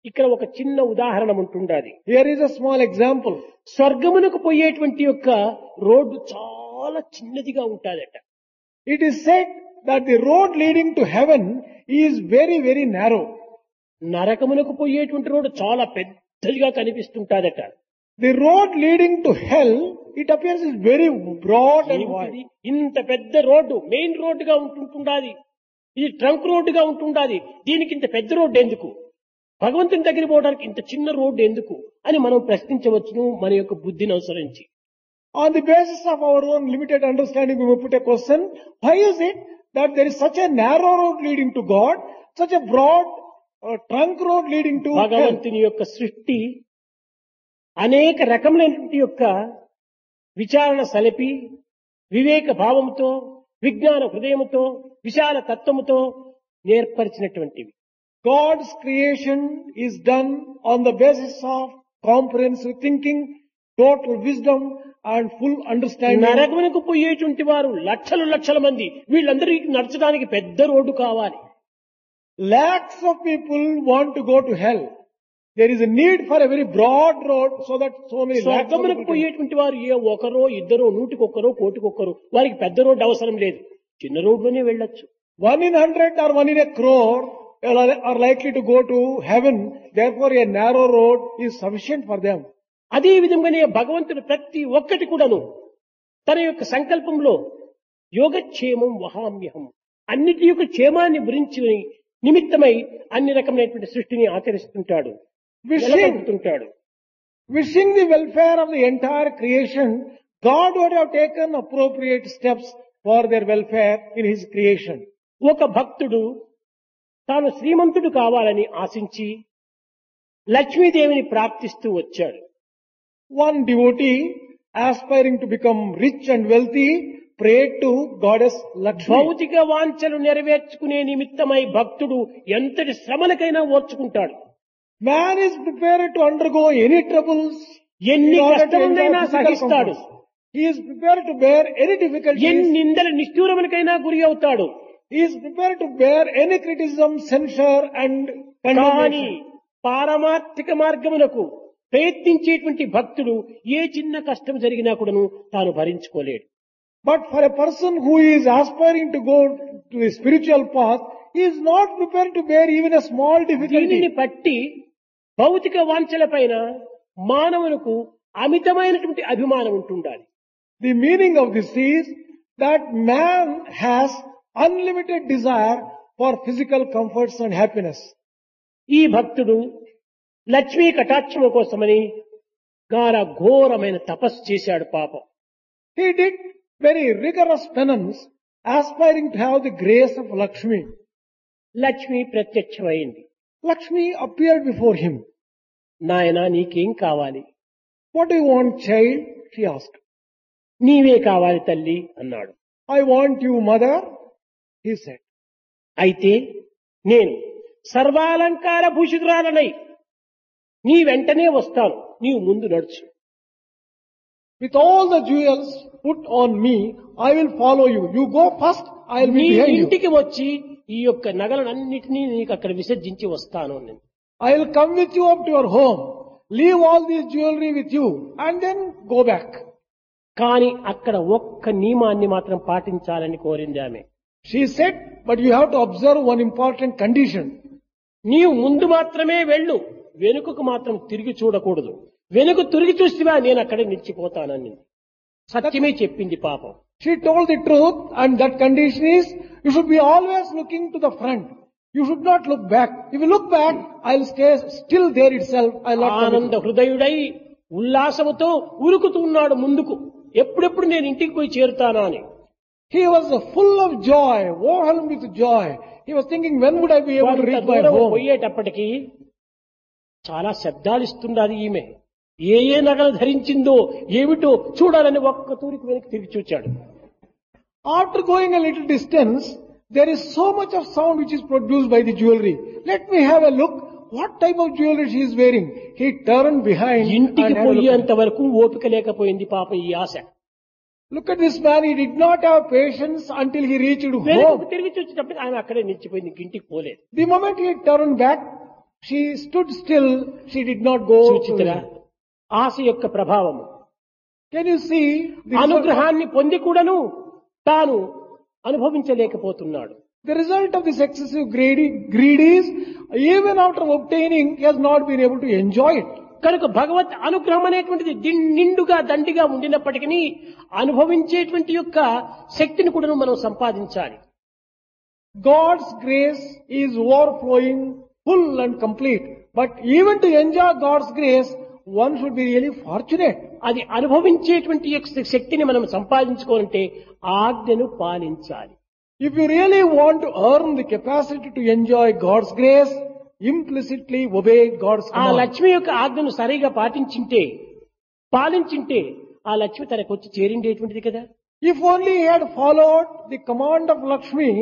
ఇక్కడ ఒక చిన్న ఉదాహరణ ఉంటుండాలి. Here is a small example. స్వర్గమునకు పోయేటువంటి యొక్క రోడ్డు చాలా చిన్నదిగా ఉంటాదట. It is said that the road leading to heaven is very, very narrow. నరకమునకు పోయేటువంటి రోడ్డు చాలా పెద్దదిగా కనిపిస్తుంటాదట. The road leading to hell, it appears is very broad and ఏమిటిది? wide. ఇంత పెద్ద రోడ్డు మెయిన్ రోడ్డుగా ఉంటుండాది, ఇది ట్రంక్ రోడ్డుగా ఉంటుండాది, దీనికి ఇంత పెద్ద రోడ్డు ఎందుకు, భగవంతుని దగ్గర పోవడానికి ఇంత చిన్న రోడ్డు ఎందుకు అని మనం ప్రశ్నించవచ్చును మన యొక్క బుద్ధిని అనుసరించి. On the basis of our own limited understanding, we may put a question: why is it that there is such a narrow road leading to God, such a broad trunk road leading to hell? భగవంతుని యొక్క సృష్టి అనేక రకములైనటువంటి యొక్క విచారణ సలిపి వివేక భావముతో, విజ్ఞాన హృదయముతో, విశాల తత్వముతో నేర్పరిచినటువంటివి. God's creation is done on the basis of comprehensive thinking, total wisdom and full understanding. నరకమునకు పోయేటువంటి వారు లక్షల మంది, వీళ్ళందరికీ నడచడానికి పెద్ద రోడ్డు కావాలి. Lakhs of people want to go to hell. There is a need for a very broad road so that so many lakhs of స్వర్గమునకు people can... పోయేటువంటి వారు ఏ ఒకరో ఇద్దరో 100కొక్కరో కోటికొక్కరో వారికి పెద్ద రోడ్డు అవసరం లేదు, చిన్న రోడ్లోనే వెళ్ళొచ్చు. 1 in 100 or 1 in a crore are likely to go to heaven. Therefore, a narrow road is sufficient for them. అదే విధంగానే భగవంతుడు ప్రతి ఒక్కటి కూడాను తన యొక్క సంకల్పంలో యోగక్షేమం వహామ్యహం, అన్నిటి యొక్క క్షేమాన్ని గురించి నిమిత్తమై అన్ని రకమైనటువంటి సృష్టిని ఆచరిస్తుంటాడు, నిలబెడుతుంటాడు. Wishing the welfare of the entire creation, God would have taken appropriate steps for their welfare in His creation. ఒక భక్తుడు తాను శ్రీమంతుడు కావాలని ఆశించి లక్ష్మీదేవిని ప్రార్థిస్తూ వచ్చాడు. One devotee, aspiring to become rich and wealthy, prayed to Goddess Lakshmi. భౌతిక వాంఛలు నెరవేర్చుకునే నిమిత్తమై భక్తుడు ఎంతటి శ్రమలకైనా ఓర్చుకుంటాడు. Man is prepared to undergo any troubles, ఎన్ని in order to enjoy కష్టములైనా physical సహిస్తాడు. comforts. He is prepared to bear any difficulties. ఎన్ని నిందల నిష్ఠూరములకైనా గురి అవుతాడు. He is prepared to bear any criticism, censure and కానీ condemnation. పారమార్థిక మార్గమునకు ప్రయత్నించేటువంటి భక్తుడు ఏ చిన్న కష్టం జరిగినా కూడాను తాను భరించుకోలేడు. But for a person who is aspiring to go to the spiritual path, he is not prepared to bear even a small దీనిని difficulty. బట్టి భౌతిక వాంఛల పైన మానవులకు అమితమైనటువంటి అభిమానం ఉంటుండాలి. The meaning of this is that man has unlimited desire for physical comforts and happiness. ఈ భక్తుడు లక్ష్మీ కటాక్షము కోసమని ఘోరమైన తపస్సు చేశాడు పాపం. He did very rigorous penance, aspiring to have the grace of Lakshmi. Lakshmi ప్రత్యక్షమైంది. Lakshmi appeared before him. నాయనా నీకేం కావాలి? What do you want, child? She asked. నీవే కావాలి తల్లి అన్నాడు. I want you, mother, he said. అయితే నేను సర్వాలంకార భూషితురాలనై నీ వెంటనే వస్తాను, నీవు ముందు నడుచు. With all the jewels put on me, I will follow you. You go first, I will నీ be behind you. ఇంటికి వచ్చి ఈ యొక్క నగలన్నిటినీ నీకు అక్కడ విసర్జించి వస్తాను నేను. I will come with you up to your home. Leave all this jewelry with you and then go back. కానీ అక్కడ ఒక్క నియమాన్ని మాత్రం పాటించాలని కోరింది ఆమె. She said, but you have to observe one important condition. నీవు ముందు మాత్రమే వెళ్ళు, వెనుకకు మాత్రం తిరిగి చూడకూడదు. వెనుక తిరిగి చూసివా నేను అక్కడే నిలిచిపోతానని సత్యమే చెప్పింది పాపం. She told the truth, and that condition is, you should be always looking to the front. You should not look back. If you look back, I'll stay still there itself. I'll not come with ఆనంద you. హృదయుడై ఉల్లాసముతో ఉరుకుతూ ఉన్నాడు ముందుకు, ఎప్పుడెప్పుడు నేను ఇంటికి పోయి చేరుతానా అని. He was full of joy, overwhelmed with joy. He was thinking, when would I be able to కొంత reach my దూరం home? పోయేటప్పటికి చాలా శబ్దాలు ఇస్తున్నది ఈమె. ఏ నగలు ధరించిందో ఏమిటో చూడాలని ఒక్క తూరికి వెనక్కి తిరిగి చూచాడు. After going a little distance, there is so much of sound which is produced by the jewelry. Let me have a look. What type of jewelry she is wearing? He turned behind and ఇంటికి had a look. పోయేంత వరకు ఓపిక లేకపోయింది పాపం ఈ ఆశ. Look at this man. He did not have patience until he reached వెనక్కి home. తిరిగి చూసేటప్పటికి ఆమె అక్కడే నిలిచిపోయింది, ఇంటికి పోలేదు. The moment he turned back, she stood still. She did not go. సూచితగా ఆశ యొక్క ప్రభావము. Can you see? అనుగ్రహాన్ని పొంది కూడాను తాను అనుభవించలేకపోతున్నాడు. The result of this excessive greed is, even after obtaining, he has not been able to enjoy it. కనుక భగవత్ అనుగ్రహం అనేటువంటిది నిండుగా దండిగా ఉండినప్పటికీ అనుభవించేటువంటి యొక్క శక్తిని కూడా మనం సంపాదించాలి. God's grace is overflowing, full and complete. But even to enjoy God's grace, one should be really fortunate. అది అనుభవించేటువంటి యొక్క శక్తిని మనం సంపాదించుకోవాలంటే ఆజ్ఞను పాలించాలి. If you really want to earn the capacity to enjoy God's grace, implicitly obey God's ఆ command. Lakshmi యొక్క ఆజ్ఞను సరిగా పాలించింటే ఆ లక్ష్మి తనకు వచ్చి చేరిండేటువంటిది కదా. If only he had followed the command of Lakshmi,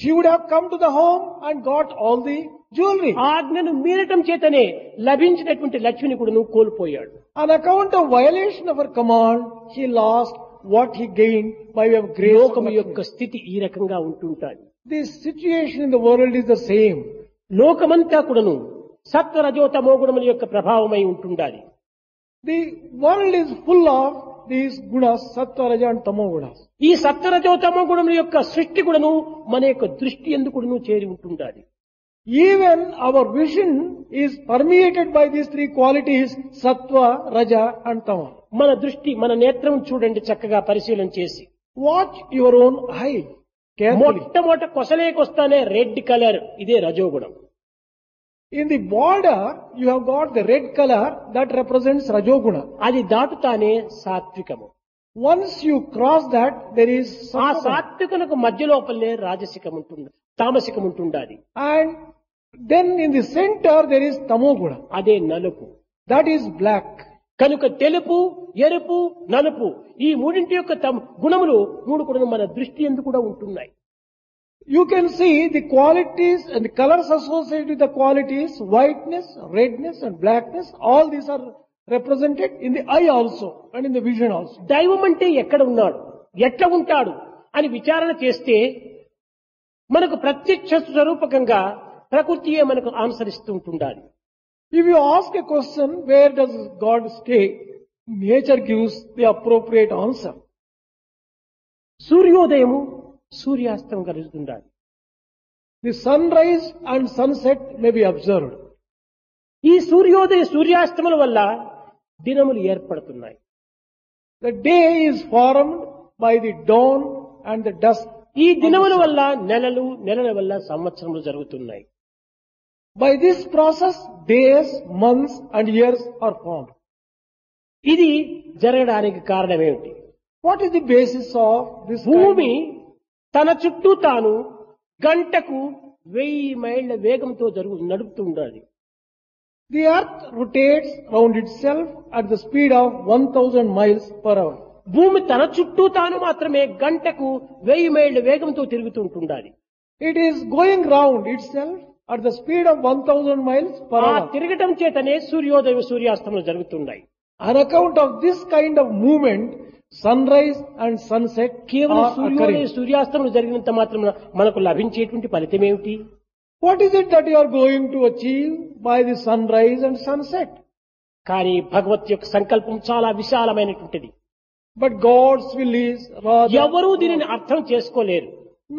she would have come to the home and got all the jewelry. ఆజ్ఞను మీరటం చేతనే లభించినటువంటి లక్ష్మిని కూడా నువ్వు కోల్పోయాడు. On account of violation of her command, he lost what he gained by way of grace. of లోకము Lakshmi. యొక్క స్థితి ఈ రకంగా ఉంటుంటాది. The situation in the world is the same. లోకమంతా కూడాను సత్వ రజో తమో గుణముల యొక్క ప్రభావమై ఉంటుండాలి. The world is full of these gunas, sattva, raja and tamo gunas. ఈ సత్వ రజో తమో గుణముల యొక్క సృష్టి కూడాను మన యొక్క దృష్టి ఎందుకును చేరి ఉంటుండాలి. Even our vision is permeated by these three qualities, sattva, raja and tama. మన దృష్టి మన నేత్రం చూడండి చక్కగా పరిశీలన చేసి. Watch your own eye carefully. మొట్టమొదట కొసలేకొస్తానే రెడ్ కలర్, ఇదే రజోగుణం. In the border, you have got the red color that represents rajoguna. అది దాటుతానే సాత్వికము. Once you cross that, there is ఆ sattva. సాత్వికనకు మధ్య లోపలనే రాజసికం ఉంటుంది, తామసికం ఉంటుండాలి. And then in the center, there is tamoguna. అదే నలుపు. That is black. కనుక తెలుపు, ఎరుపు, నలుపు ఈ మూడింటి యొక్క గుణములు మూడు కూడా మన దృష్టి ఎందుకు కూడా ఉంటున్నాయి. You can see the qualities and the colors associated with the qualities, whiteness, redness and blackness, all these are represented in the eye also and in the vision also. దైవం అంటే ఎక్కడ ఉన్నాడు, ఎట్లా ఉంటాడు అని విచారణ చేస్తే మనకు ప్రత్యక్ష స్వరూపకంగా ప్రకృతియే మనకు ఆన్సర్ ఇస్తూ ఉంటుండాలి. If you ask a question, where does God stay? Nature gives the appropriate answer. సూర్యోదయము సూర్యాస్తం కలుగుతుండాలి. The sunrise and sunset may be observed. ఈ సూర్యోదయ సూర్యాస్తముల వల్ల దినములు ఏర్పడుతున్నాయి. The day is formed by the dawn and the dusk. ఈ దినముల వల్ల నెలలు, నెలల వల్ల సంవత్సరములు జరుగుతున్నాయి. By this process, days, months and years are formed. ఇది జరగడానికి కారణమేమిటి? What is the basis of this? భూమి తన చుట్టూ తాను గంటకు 1000 మైళ్ళ వేగంతో నడుపుతూ ఉండాలి. The earth rotates round itself at the speed of 1000 miles per hour. భూమి తన చుట్టూ తాను మాత్రమే గంటకు 1000 మైళ్ళ వేగంతో తిరుగుతూ ఉంటుండాలి. It is going round itself at the speed of 1000 miles per ఆ hour. తిరగటం చేతనే సూర్యోదయం సూర్యాస్తములు జరుగుతున్నాయి. On account of this kind of movement, sunrise and sunset కేవలం are సూర్యోదయ occurring. సూర్యాస్తములు జరిగినంత మాత్రం మనకు లభించేటువంటి ఫలితం ఏమిటి? What is it that you are going to achieve by the sunrise and sunset? కానీ భగవత్ యొక్క సంకల్పం చాలా విశాలమైనటువంటిది. But God's will is rather. ఎవరూ దీనిని అర్థం చేసుకోలేరు.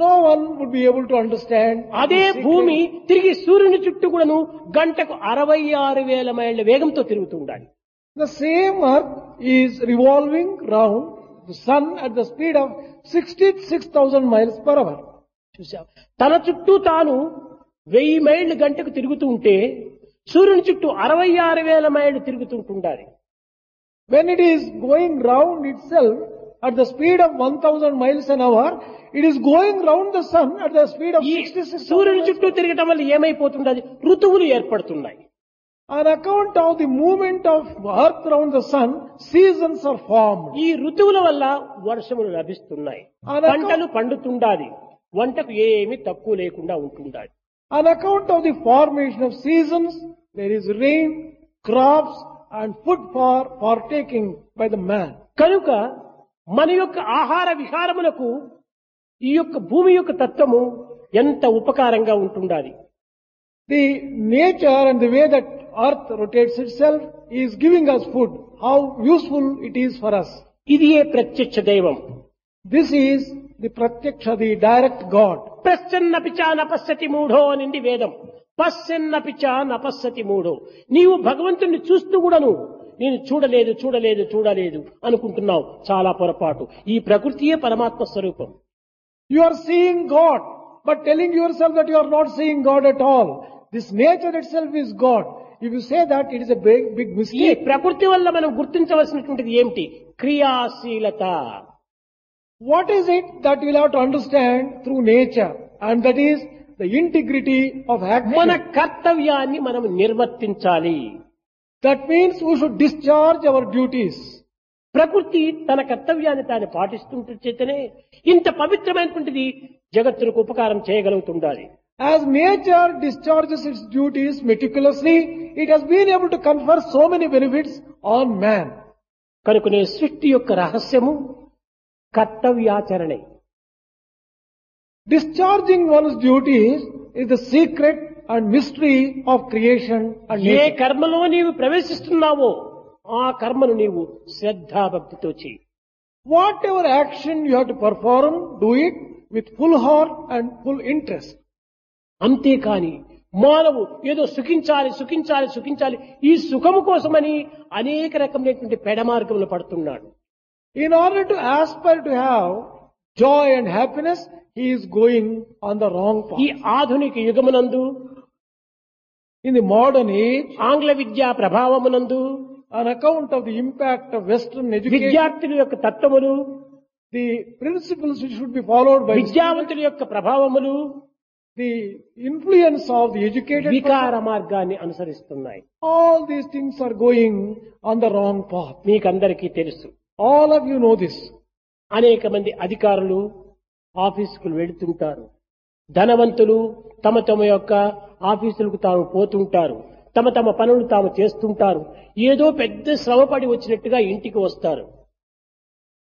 No one would be able to understand. అదే the secret. భూమి తిరిగి సూర్యుని చుట్టూ కూడాను గంటకు 66,000 మైళ్ళ వేగంతో తిరుగుతూ ఉండాలి. The same earth is revolving round the sun at the speed of 66,000 miles per hour. చూసావు, తన చుట్టూ తాను 1000 మైళ్ళు గంటకు తిరుగుతూ ఉంటే సూర్యుని చుట్టూ 66,000 మైళ్ళు తిరుగుతుంటుండాలి. When it is going round itself at the speed of 1000 miles an hour, it is going round the sun at the speed of ఈ 66,000 సూర్యుని miles. చుట్టూ తిరగటం వల్ల ఏమైపోతుండదు? ఋతువులు ఏర్పడుతున్నాయి. On account of the movement of earth around the sun, seasons are formed. ఈ ఋతువుల వల్ల వర్షములు లభిస్తున్నాయి, పంటలు పండుతుండాలి, వంటకు ఏమీ తక్కువ లేకుండా ఉంటుండాలి. On account of the formation of seasons, there is rain, crops and food for partaking by the man. కనుక మన యొక్క ఆహార విహారములకు ఈ యొక్క భూమి యొక్క తత్వము ఎంత ఉపకారంగా ఉంటుండాలి. The nature and the way that earth rotates itself is giving us food. How useful it is for us. ఇది ఏ ప్రత్యక్ష దైవం. This is the pratyaksha, the direct God. పశ్చన్నపిచా నపశ్యతి మూఢో అనింది వేదం. పశ్చన్నపిచా నపశ్యతి మూఢో. నీవు భగవంతుణ్ణి చూస్తూ కూడాను నేను చూడలేదు చూడలేదు చూడలేదు అనుకుంటున్నావు, చాలా పొరపాటు. ఈ ప్రకృతియే పరమాత్మ స్వరూపం. You are seeing God, but telling yourself that you are not seeing God at all. This nature itself is God. If you say that, it is a big ఈ mistake. ప్రకృతి వల్ల మనం గుర్తించవలసినటువంటిది ఏమిటి? క్రియాశీలత. What is it that you will have to understand through nature? And that is the integrity of మన action. కర్తవ్యాన్ని మనం నిర్వర్తించాలి. That means we should discharge our duties. ప్రకృతి తన కర్తవ్యాన్ని తాను పాటిస్తుంటే చేతనే ఇంత పవిత్రమైనటువంటిది జగత్తులకు ఉపకారం చేయగలుగుతుండాలి. As nature discharges its duties meticulously, it has been able to confer so many benefits on man. కనుకనే సృష్టి యొక్క రహస్యము కర్తవ్యాచరణే. Discharging one's duties is the secret and mystery of creation and A nature. కర్మలో నీవు ప్రవేశిస్తున్నావో ఆ కర్మను నీవు శ్రద్ధాభక్తితో చేయి. Whatever action you have to perform, do it with full heart and full interest. అంతేకాని మానవు ఏదో సుఖించాలి సుఖించాలి సుఖించాలి ఈ సుఖము కోసమని అనేక రకమైనటువంటి పెడమార్గములు పడుతున్నాడు. In order to aspire to have joy and happiness, he is going on the wrong ఈ path. ఆధునిక యుగమునందు In the modern age, ఆంగ్ల విద్యా ప్రభావమునందు on account of the impact of Western education, విద్యార్థుల యొక్క తత్వములు, the principles which should be followed by విద్యావంతుల యొక్క ప్రభావములు the influence of the educated person, వికార మార్గాన్ని అనుసరిస్తున్నాయి. all these things are going on the wrong path. మీకందరికీ తెలుసు. All of you know this. అనేక మంది అధికారులు ఆఫీసుకు వెళుతుంటారు. ధనవంతులు తమ తమ యొక్క ఆఫీసులకు తాము పోతుంటారు. తమ తమ పనులు తాము చేస్తుంటారు. ఏదో పెద్ద శ్రమపడి వచ్చినట్టుగా ఇంటికి వస్తారు.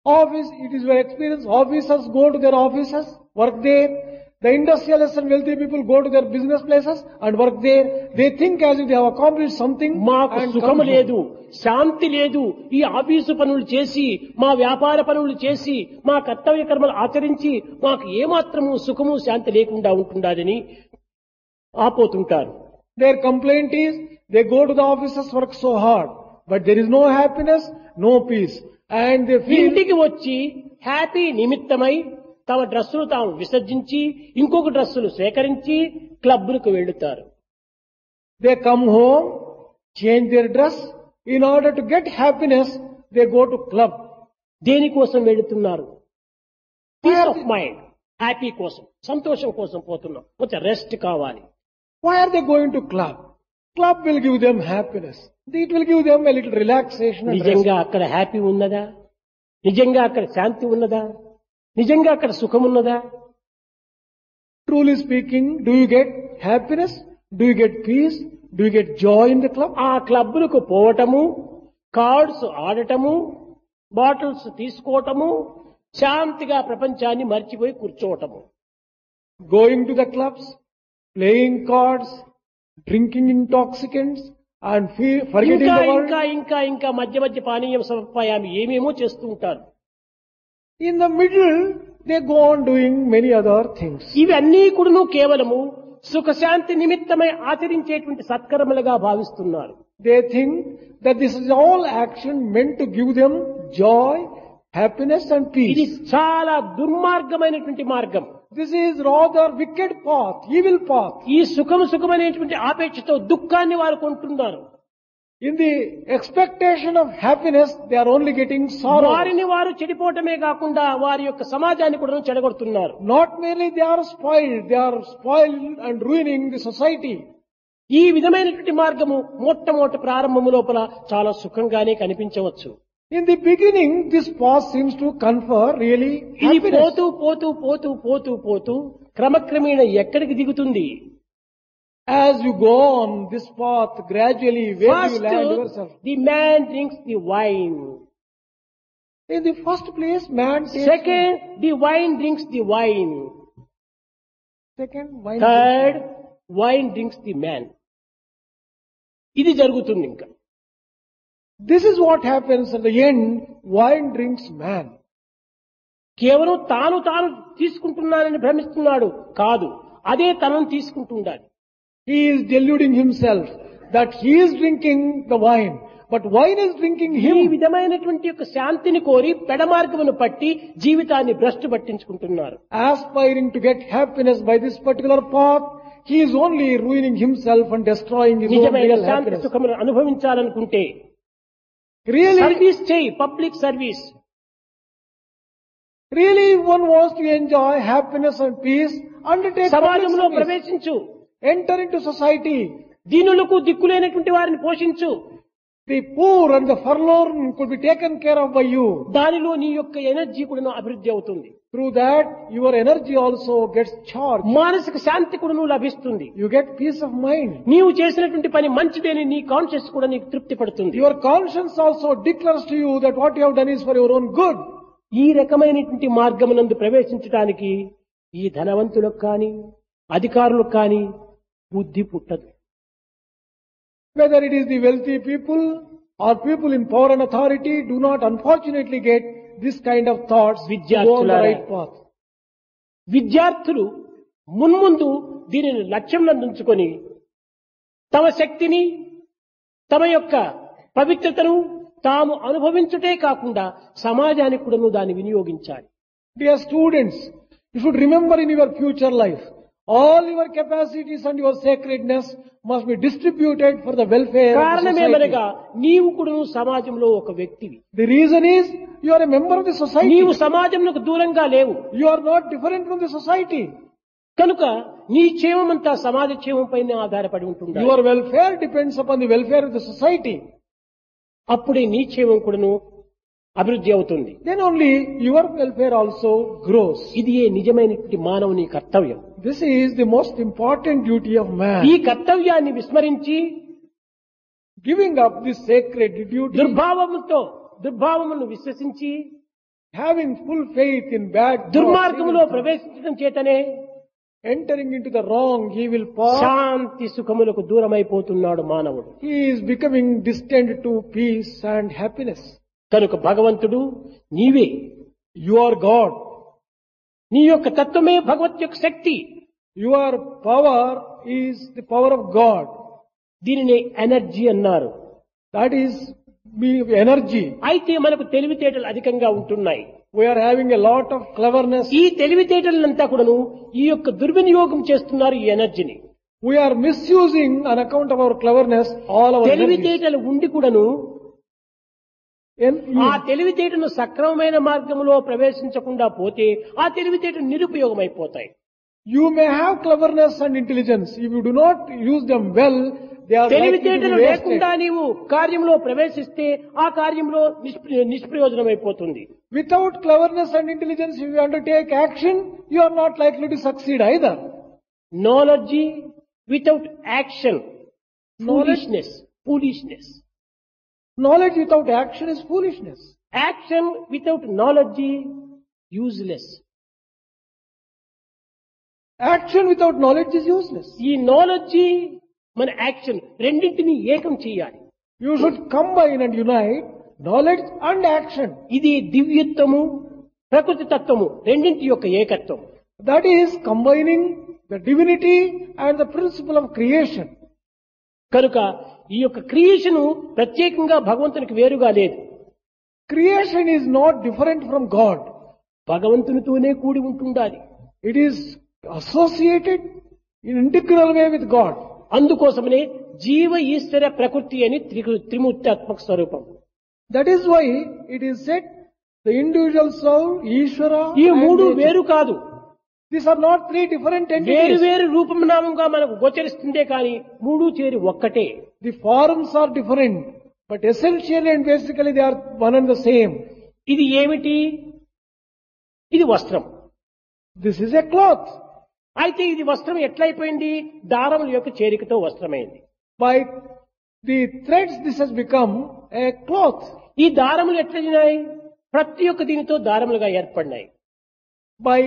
Office, it is your experience, officers go to their offices, work there. The industrialists and wealthy people go to their business places and work there. They think as if they have accomplished something మాకు and సుఖము come home. లేదు, శాంతి లేదు, ఈ office పనులు చేసి మా వ్యాపార పనులు చేసి మా కర్తవ్య కర్మలు ఆచరించి మాకు ఏమాత్రము సుఖము శాంతి లేకుండా ఉంటుందని ఆపోతుంటారు. Their complaint is, they go to the offices, work so hard, but there is no happiness, no peace. And they feel, ఇంటికి వచ్చి హ్యాపీ నిమిత్తమై తమ డ్రెస్సులు తాము విసర్జించి ఇంకొక డ్రెస్సులు సేకరించి క్లబ్లకు వెళ్తారు. they come home, change their dress. In order to get happiness, they go to club. దేనికోసం వెళుతున్నారు? పీస్ ఆఫ్ మైండ్, హ్యాపీ కోసం, సంతోషం కోసం పోతున్నాం. కొంచెం రెస్ట్ కావాలి. Why are they going to club? Club will give them happiness. It will give them a little relaxation and rest. నిజంగా అక్కడ హ్యాపీ ఉన్నదా? నిజంగా అక్కడ శాంతి ఉన్నదా? నిజంగా అక్కడ సుఖం ఉన్నదా? Truly speaking, do you get happiness? Do you get peace? Do you get joy in the club? ఆ క్లబ్బులకు పోవటము, కార్డ్స్ ఆడటము, బాటిల్స్ తీసుకోవటము, శాంతిగా ప్రపంచాన్ని మర్చిపోయి కూర్చోవటము. Going to the clubs, playing cards, drinking intoxicants and forgetting ఇంకా the world. ఇంకా ఇంకా ఇంకా మధ్య మధ్య పానీయం సమర్పయామి ఏమేమో చేస్తూ ఉంటారు. In the middle, they go on doing many other things. ఇవన్నీ కూడాను కేవలము సుఖశాంతి నిమిత్తమై ఆచరించేటువంటి సత్కర్మలుగా భావిస్తున్నారు. They think that this is all action meant to give them joy, happiness and ఇది peace. చాలా దుర్మార్గమైనటువంటి మార్గం. This is rather wicked path, evil path. ఈ సుఖమనేటువంటి ఆపేక్షతో దుఃఖాన్ని వారు కొంటున్నారు. In the expectation of happiness, they are only getting sorrow. వారిని వారు చెడిపోవటమే కాకుండా వారి యొక్క సమాజాన్ని కూడా చెడగొడుతున్నారు. Not merely they are spoiled and ruining the society. ఈ విధమైనటువంటి మార్గము మొట్టమొదటి ప్రారంభము లోపల చాలా సుఖంగానే కనిపించవచ్చు. In the beginning, this path seems to confer really ఇది happiness. పోతూ పోతూ పోతూ పోతూ పోతూ క్రమక్రమేణ ఎక్కడికి దిగుతుంది? As you go on this path, gradually, where do you First, land yourself? the man drinks the wine. In the first place, man takes Second, the wine drinks the wine. second, wine. Third, wine drinks the man. ఇది జరుగుతుంది ఇంకా. This is what happens at the end. Wine drinks man. కేవలం తాను తీసుకుంటున్నానని భ్రమిస్తున్నాడు కాదు, అదే తనను తీసుకుంటుండాలి. He is deluding himself that he is drinking the wine, but wine is drinking ఈ him. విధమైనటువంటి యొక్క శాంతిని కోరి పెడమార్గమును పట్టి జీవితాన్ని భ్రష్టు పట్టించుకుంటున్నారు. Aspiring to get happiness by this particular path, he is only ruining himself and destroying his own నిజమైన real శాంతి happiness. సుఖమును అనుభవించాలనుకుంటే Really, సర్వీస్ చేయి, public service. really, if one wants to enjoy happiness and peace, undertake public సమాజంలో service. ప్రవేశించు, Enter into society. దీనులకు దిక్కులేనటువంటి వారిని పోషించు. The poor and the forlorn could be taken care of by you. దానిలో నీ యొక్క energy కూడా అభివృద్ధి అవుతుంది. Through that, your energy also gets charged. మానసిక శాంతి కూడా లభిస్తుంది. You get peace of mind. నీవు చేసినటువంటి పని మంచిదేని నీ కాన్షియస్ కూడా నీకు తృప్తి పడుతుంది. Your conscience also declares to you that what you have done is for your own good. ఈ రకమైనటువంటి మార్గమునందు ప్రవేశించడానికి ఈ ధనవంతులకు కానీ అధికారులకు కానీ బుద్ధి పుట్టదు. Whether it is the wealthy people or people in power and authority do not unfortunately get this kind of thoughts to go on the right path. విద్యార్థులు మున్ముందు దీనిని లక్ష్యంలో ఉంచుకొని తమ శక్తిని తమ యొక్క పవిత్రతను తాము అనుభవించుటే కాకుండా సమాజానికి కూడా దాన్ని వినియోగించాలి. Dear students, you should remember in your future life, all your capacities and your sacredness must be distributed for the welfare of the కారణమేమనగా society. నీవు కూడా సమాజంలో ఒక వ్యక్తివి. The reason is you are a member of the society. నీవు సమాజంకు దూరంగా లేవు. You are not different from the society. కనుక నీ క్షేమమంతా సమాజ క్షేమం పైన ఆధారపడి ఉంటుంది. Your welfare depends upon the welfare of the society. అప్పుడే నీ క్షేమం కూడాను అభివృద్ధి అవుతుంది. Then only your welfare also grows. ఇది నిజమైనటువంటి మానవుని కర్తవ్యం. This is the most important duty of man. ఈ కర్తవ్యాన్ని విస్మరించి Giving up this sacred duty, దుర్భావమును విశ్వసించి having full faith in bad thoughts, దుర్మార్గములో ప్రవేశించడం చేతనే entering into the wrong, evil path, శాంతి సుఖములకు దూరమైపోతున్నాడు మానవుడు. he is becoming distant to peace and happiness. కనుక భగవంతుడు నీవే, You are God. నీ యొక్క తత్వమే భగవత్ యొక్క శక్తి. Your power is the power of God. దీనిని ఎనర్జీ అన్నారు. That is energy. అయితే మనకు తెలివితేటలు అధికంగా ఉంటున్నాయి. We are having a lot of cleverness. ఈ తెలివితేటలంతా కూడాను ఈ యొక్క దుర్వినియోగం చేస్తున్నారు ఈ ఎనర్జీని. We are misusing on account of our cleverness all our energies. తెలివితేటలు ఉండి కూడాను ఆ తెలివితేటను సక్రమమైన మార్గంలో ప్రవేశించకుండా పోతే ఆ తెలివితేటలు నిరుపయోగమైపోతాయి. You may have cleverness and intelligence. If you do not use them well, they are likely to తెలివితేటలు be wasted. లేకుండా నీవు కార్యంలో ప్రవేశిస్తే ఆ కార్యంలో నిష్ప్రయోజనమైపోతుంది. Without cleverness and intelligence, if you undertake action, you are not likely to succeed either. Knowledge without action, foolishness. Knowledge without action is foolishness. Action without knowledge, useless. Action without knowledge is useless. ఈ knowledge మన action రెండింటిని ఏకం చేయాలి. You should combine and unite knowledge and action. ఇది దివ్యత్వము, ప్రకృతి తత్వము రెండింటి యొక్క ఏకత్వం. That is combining the divinity and the principle of creation. కనుక ఈ యొక్క క్రియేషన్ ప్రత్యేకంగా భగవంతునికి వేరుగా లేదు. Creation is not different from God. భగవంతునితోనే కూడి ఉంటుండాలి. It is associated in integral way with God. అందుకోసమనే జీవ ఈశ్వర ప్రకృతి అని త్రిమూర్తాత్మక స్వరూపం. That is why it is said the individual soul, Ishvara, ఈ and మూడు nature. వేరు కాదు. These are not three different వేరు entities. వేరు రూపనామంగా మనకు గోచరిస్తుందే కానీ మూడు చేరి ఒక్కటే. The forms are different, but essentially and basically they are one and the same. ఇది ఏమిటి? ఇది వస్త్రం. This is a cloth. అయితే ఇది వస్త్రం ఎట్లయిపోయింది? దారముల యొక్క చేరికతో వస్త్రమైంది. By the threads this has become a cloth. ఈ దారములు ఎట్లయినాయి? ప్రతి ఒక్క దీనితో దారములుగా ఏర్పడినాయి. By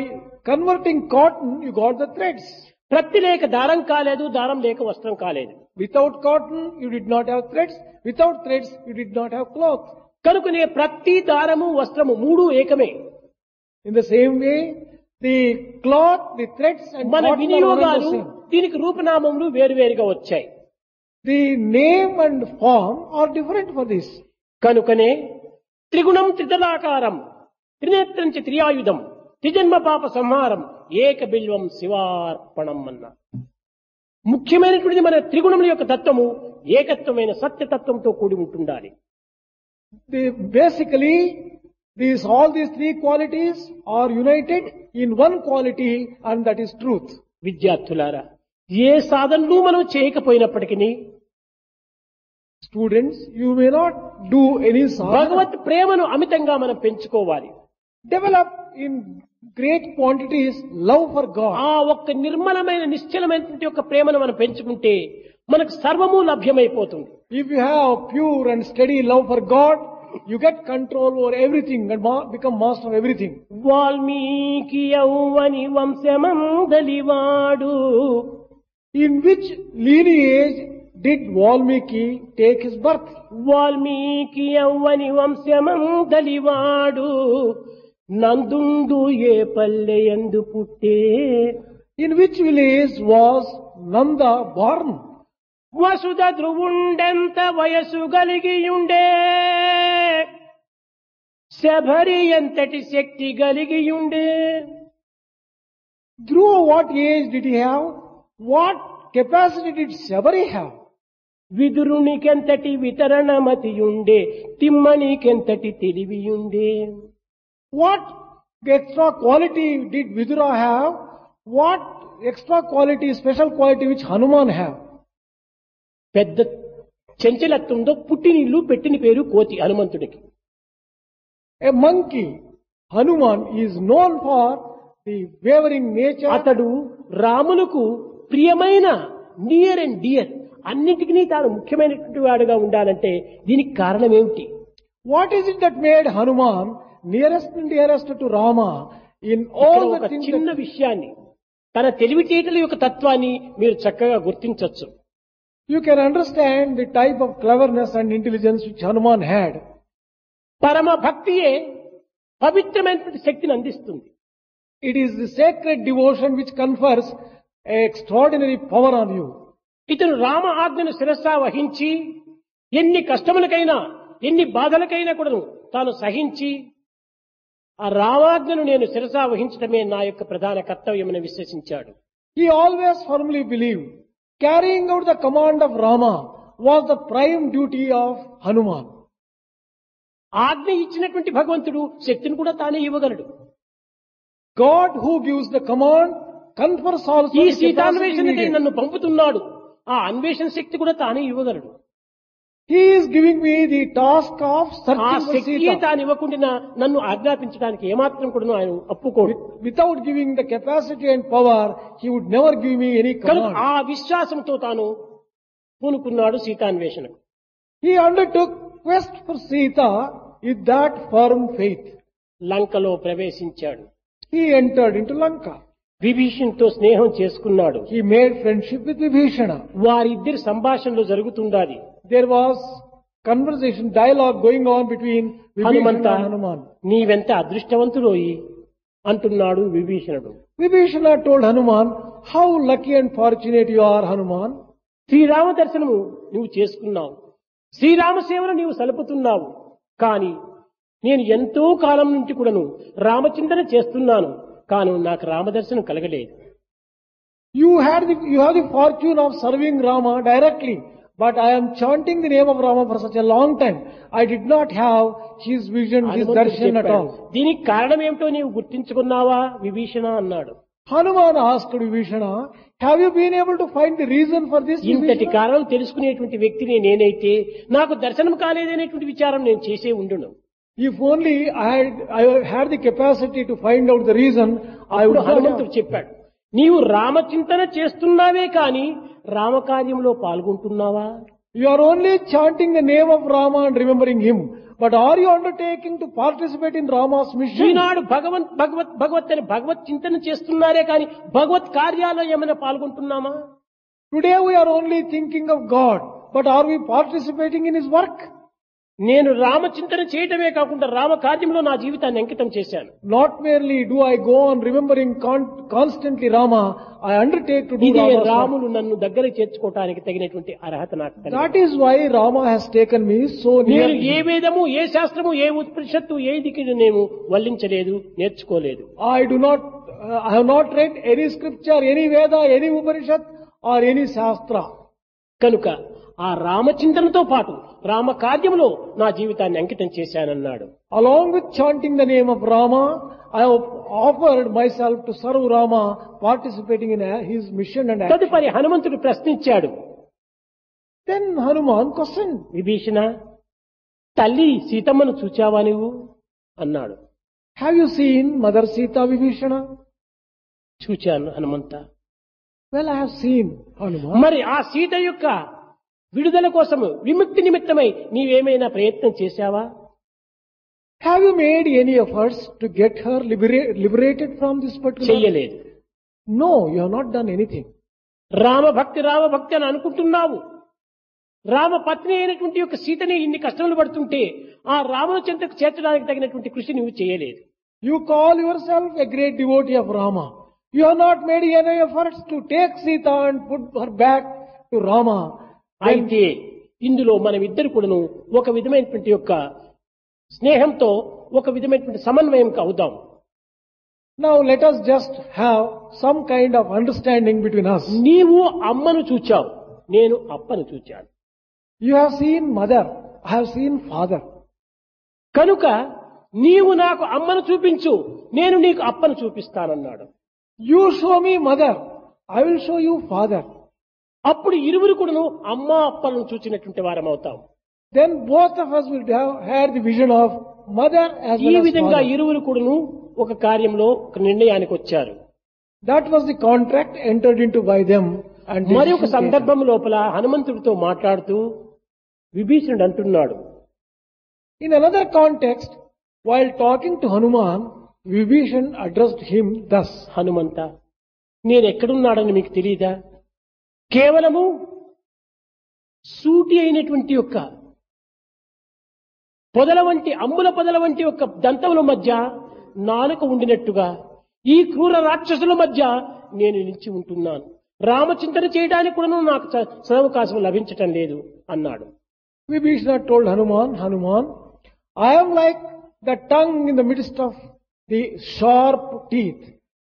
converting cotton you got the threads. ప్రతి లేక దారం కాలేదు, దారం లేక వస్త్రం కాలేదు. Without cotton you did not have threads. Without threads you did not have cloth. కనుకనే ప్రతి దారము వస్త్రము మూడు ఏకమే. In the same way, the cloth, the threads and మన cotton are one and వినియోగాలు the same. దీనికి రూపనామములు వేరువేరుగా వచ్చాయి. The name and form are different for this. కనుకనే త్రిగుణం త్రితలాకారం త్రినేత్రం చ త్రియాయుధం త్రిజన్మ పాప సంహారం ఏక బిల్వం శివార్పణం అన్న ముఖ్యమైనటువంటిది మన త్రిగుణముల యొక్క తత్వము ఏకత్వమైన సత్యతత్వంతో కూడి ఉంటుండాలి. Basically, all these three qualities are united in one quality, and that is truth. విద్యార్థులారా, ఏ సాధనలు మనం చేయకపోయినప్పటికీ Students, you may not do any sadhana. భగవత్ ప్రేమను అమితంగా మనం పెంచుకోవాలి. Develop in great quantities love for God. ఆ ఒక్క నిర్మలమైన నిశ్చలమైనటువంటి యొక్క ప్రేమను మనం పెంచుకుంటే మనకు సర్వము లభ్యమైపోతుంది. If you have pure and steady love for God, you get control over everything and become master of everything. Valmiki యౌవని వంశమందలివాడు In which lineage did Valmiki take his birth? Valmiki యౌవని వంశమందలివాడు నందుండు ఏ పల్లె యందు పుట్టే In which village was Nanda born? వసుధ ధ్రువుండెంత వయసు కలిగియుండే శబరి ఎంతటి శక్తి కలిగియుండే Dhruva, what age did he have? What capacity did Sabari have? విదురునికెంతటి వితరణమతియుండే తిమ్మనికెంతటి తెలివియుండే What extra quality did Vidura have? What extra quality, special quality which Hanuman have? పెద్ద చెంచలత్వంతో పుట్టినిల్లు పెట్టిన పేరు కోతి హనుమంతుడికి. A monkey, Hanuman, is known for the wavering nature. అతడు రాములకు ప్రియమైన near and dear అన్నిటికీ తాను ముఖ్యమైనటువంటి వాడుగా ఉండాలంటే దీనికి కారణం ఏమిటి? What is it that made Hanuman nearest and dearest to Rama in ఇక్కడ all ఒక the things చిన్న that విషయాన్ని తన తెలివితేటల యొక్క తత్వాన్ని మీరు చక్కగా గుర్తించవచ్చు. you can understand the type of cleverness and intelligence which Hanuman had. పరమ భక్తియే పవిత్రమైనటువంటి శక్తిని అందిస్తుంది. It is the sacred devotion which confers extraordinary power on you. ఇతను రామ ఆజ్ఞను శిరస్సా వహించి ఎన్ని కష్టములకైనా ఎన్ని బాధలకైనా కూడా తాను సహించి ఆ రామాజ్ఞను నేను శిరసా వహించడమే నా యొక్క ప్రధాన కర్తవ్యమని విశ్వసించాడు. He always firmly believed carrying out the command of Rama was the prime duty of Hanuman. ఆజ్ఞ ఇచ్చినటువంటి భగవంతుడు శక్తిని కూడా తానే ఇవ్వగలడు. God who gives the command confers also ఈ the capacity సీతాన్వేషణకై needed. నన్ను పంపుతున్నాడు, ఆ అన్వేషణ శక్తి కూడా తానే ఇవ్వగలడు. He is giving me the task of ఆ searching for శక్తియే Sita. తాను ఇవ్వకుండా నన్ను ఆజ్ఞాపించడానికి ఏమాత్రం కూడా ఆయన ఒప్పుకోడు. Without giving the capacity and power, he would never give me any కనుక command. ఆ విశ్వాసంతో తాను పూనుకున్నాడు సీతాన్వేషణకు. He undertook quest for Sita with that firm faith. లంకలో ప్రవేశించాడు. He entered into Lanka. విభీషణ్తో స్నేహం చేసుకున్నాడు. He made friendship with Vibhishana. వారిద్దరి సంభాషణలు జరుగుతుండాలి. There was conversation, dialogue going on between Hanumantha Vibhishana and Hanuman. నీవెంత అదృష్టవంతుడోయి అంటున్నాడు విభీషణుడు. Vibhishana told Hanuman, how lucky and fortunate you are, Hanuman. Srirama దర్శనము నువ్వు చేసుకున్నావు, శ్రీరామ సేవను నీవు సలుపుతున్నావు. కానీ నేను ఎంతో కాలం నుంచి కూడాను రామచింతన చేస్తున్నాను, కానీ నాకు రామదర్శనం కలగలేదు. You have the fortune of serving Rama directly, but I am chanting the name of Rama for such a long time. I did not have his vision, his హనుమంతుడు darshan at చెప్పాడు, all. దీనికి కారణం ఏమిటో నీవు గుర్తించుకున్నావా విభీషణ అన్నాడు. Hanuman asked Vibhishana, have you been able to find the reason for this, ఇంతటి Vibhishana? కారణం తెలుసుకునేటువంటి వ్యక్తిని నేనైతే నాకు దర్శనం కాలేదనేటువంటి విచారం నేను చేసే ఉండును. If only I had the capacity to find out the reason, I would అప్పుడు have. హనుమంతుడు చెప్పాడు, నీవు రామచింతన చేస్తున్నావే కాని రామకార్యంలో పాల్గొంటున్నావా? You are only chanting the name of Rama and remembering him, but are you undertaking to participate in Rama's mission? ఈనాడు భగవత్ అని భగవత్ చింతన చేస్తున్నారే కాని భగవత్ కార్యాల్లో ఏమైనా పాల్గొంటున్నామా? Today we are only thinking of God, but are we participating in his work? నేను రామచింతన చేయటమే కాకుండా రామ కార్యంలో నా జీవితాన్ని అంకితం చేశాను. Not merely do I go on remembering constantly Rama, I undertake to do ఇదే Rama's work. రాములు నన్ను దగ్గర చేర్చుకోవటానికి తగినటువంటి అర్హత నాకు కలిగింది. That is why Rama has taken me so నేను near. ఏ వేదము, ఏ శాస్త్రము, ఏ ఉపనిషత్తు, ఏ దిక్కును నేను వల్లించలేదు, నేర్చుకోలేదు. I have not read any scripture, any Veda, any Upanishad or any Shastra. కనుక ఆ రామచింతనతో పాటు రామ కార్యములో నా జీవితాన్ని అంకితం చేశానన్నాడు. Along with chanting the name of Rama, I have offered myself to serve Rama, participating in his mission and action. తదుపరి హనుమంతుడు ప్రశ్నించాడు, Then Hanuman questioned, Vibhishana, తల్లి సీతమ్మను చూచావా నువ్వు అన్నాడు. have you seen Mother Sita, Vibhishana? చూచాను Hanumantha. Well, I have seen Hanuman. మరి ఆ సీత యొక్క విడుదల కోసము విముక్తి నిమిత్తమై నీవేమైనా ప్రయత్నం చేశావా? Have you made any efforts to get her liberated from this particular? చెయ్యలేదు. No, you have not done anything. రామభక్తి అని అనుకుంటున్నావు. రామ పత్ని అయినటువంటి యొక్క సీతని ఇన్ని కష్టములు పడుతుంటే ఆ రాముని చెంతకు చేర్చడానికి తగినటువంటి కృషి నువ్వు చేయలేదు. You call yourself a great devotee of Rama. You have not made any efforts to take Sita and put her back to Rama. అయితే ఇందులో మనం ఇద్దరు కూడాను ఒక విధమైనటువంటి యొక్క స్నేహంతో ఒక విధమైనటువంటి సమన్వయంకి అవుదాం. Now let us just have some kind of understanding between us. నీవు అమ్మను చూచావు, నేను అప్పను చూచాను. You have seen mother, I have seen father. కనుక నీవు నాకు అమ్మను చూపించు, నేను నీకు అప్పను చూపిస్తానన్నాడు. You show me mother, I will show you father. అప్పుడు ఇరువురు కూడాను అమ్మ అప్పలను చూచినటువంటి వారం అవుతాం. Then both of us will have had the vision of mother as ఈ well as విధంగా father. ఇరువురు కూడాను ఒక కార్యంలో ఒక నిర్ణయానికి వచ్చారు. That was the contract entered into by them. And మరి ఒక సందర్భం లోపల హనుమంతుడితో మాట్లాడుతూ విభీషణుడు అంటున్నాడు, in another context, while talking to Hanuman, Vibhishan addressed him thus. Hanumantha, నేను ఎక్కడున్నాడని మీకు తెలియదా? కేవలము సూటి అయినటువంటి యొక్క పొదల వంటి అంబుల పొదల వంటి యొక్క దంతముల మధ్య నాలుక ఉండినట్టుగా ఈ క్రూర రాక్షసుల మధ్య నేను నిలిచి ఉంటున్నాను. రామచింతన చేయడానికి కూడా నాకు సదవకాశం లభించటం లేదు అన్నాడు. Vibhishana told Hanuman, Hanuman, I am like the tongue in the midst of the sharp teeth.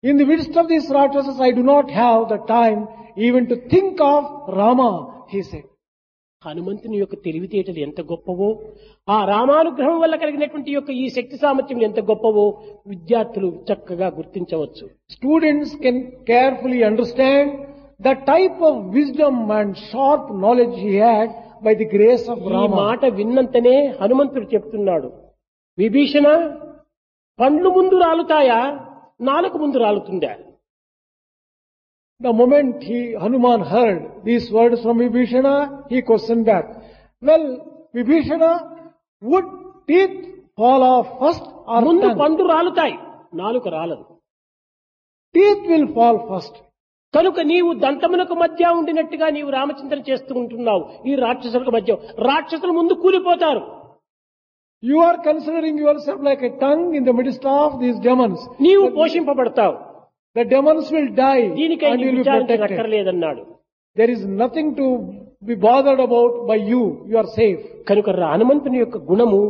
In the midst of these rakshasas, I do not have the time even to think of Rama, he said. హనుమంతుని యొక్క తెలివితేటలు ఎంత గొప్పవో, ఆ రామానుగ్రహం వల్ల కలిగినటువంటి యొక్క ఈ శక్తి సామర్థ్యం ఎంత గొప్పవో విద్యార్థులు చక్కగా గుర్తించవచ్చు. Students can carefully understand the type of wisdom and sharp knowledge he had by the grace of ఈ Rama. మాట విన్నంతనే హనుమంతుడు చెప్తున్నాడు, విభీషణ, పండ్లు ముందు రాలుతాయా, నాలుక ముందు రాలుతుందా? The moment Hanuman heard these words from Vibhishana, he questioned back. Well, Vibhishana, would teeth fall off first or ముందు tongue? పండు రాలుతాయి, నాలుక రాలదు. Teeth will fall first. కనుక నీవు దంతములకు మధ్య ఉండినట్టుగా నీవు రామచింతన చేస్తూ ఉంటున్నావు. ఈ రాక్షసులకు మధ్య రాక్షసుల ముందు కూలిపోతారు. You are considering yourself like a tongue in the midst of these demons. నీవు పోషింపబడతావు. The demons will die దీనికై and నీవు you will be protected. విచారించనక్కర్లేదన్నాడు. There is nothing to be bothered about by you. You are safe. కనుక హనుమంతుని యొక్క గుణము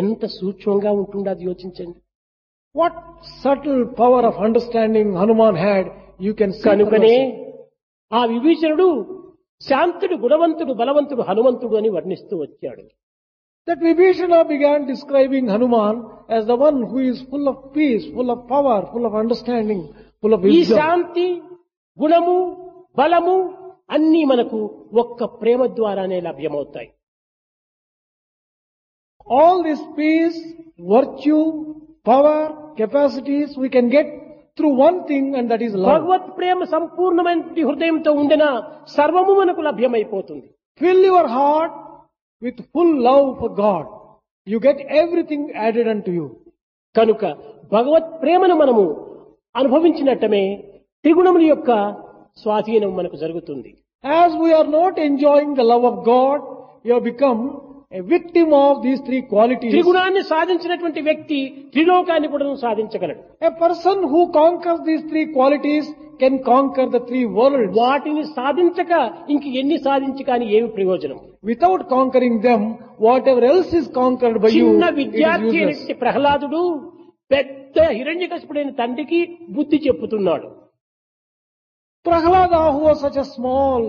ఎంత సూక్ష్మంగా ఉంటుందో అది యోచించండి. What subtle power of understanding Hanuman had, you can see. కనుకనే ఆ విభీషణుడు శాంతుడు, గుణవంతుడు, బలవంతుడు, హనుమంతుడు అని వర్ణిస్తూ వచ్చాడు. That Vibhishana began describing Hanuman as the one who is full of peace, full of power, full of understanding, full of ఈ wisdom. శాంతి, గుణము, బలము అన్నీ మనకు ఒక్క ప్రేమ ద్వారానే లభ్యమవుతాయి. All this peace, virtue, power, capacities we can get through one thing, and that is love. భగవత్ ప్రేమ సంపూర్ణమైన హృదయంతో ఉండిన సర్వము మనకు లభ్యమైపోతుంది. Fill your heart with full love for God. You get everything added unto you. కనుక భగవత్ ప్రేమను మనము అనుభవించినట్టమే త్రిగుణముల యొక్క స్వాధీనం మనకు జరుగుతుంది. As we are not enjoying the love of God, you have become a victim of these three qualities. త్రిగుణాన్ని సాధించినటువంటి వ్యక్తి త్రిలోకాన్ని కూడా సాధించగలడు. A person who conquers these three qualities can conquer the three worlds. వాటిని సాధించక ఇంక ఎన్ని సాధించి కానీ ఏమి ప్రయోజనం? Without conquering them, whatever else is conquered by you, చిన్న it is విద్యార్థి useless. అయినటువంటి ప్రహ్లాదుడు పెద్ద హిరణ్యకశిపుడైన తండ్రికి బుద్ధి చెప్పుతున్నాడు. Prahlada, who was such a small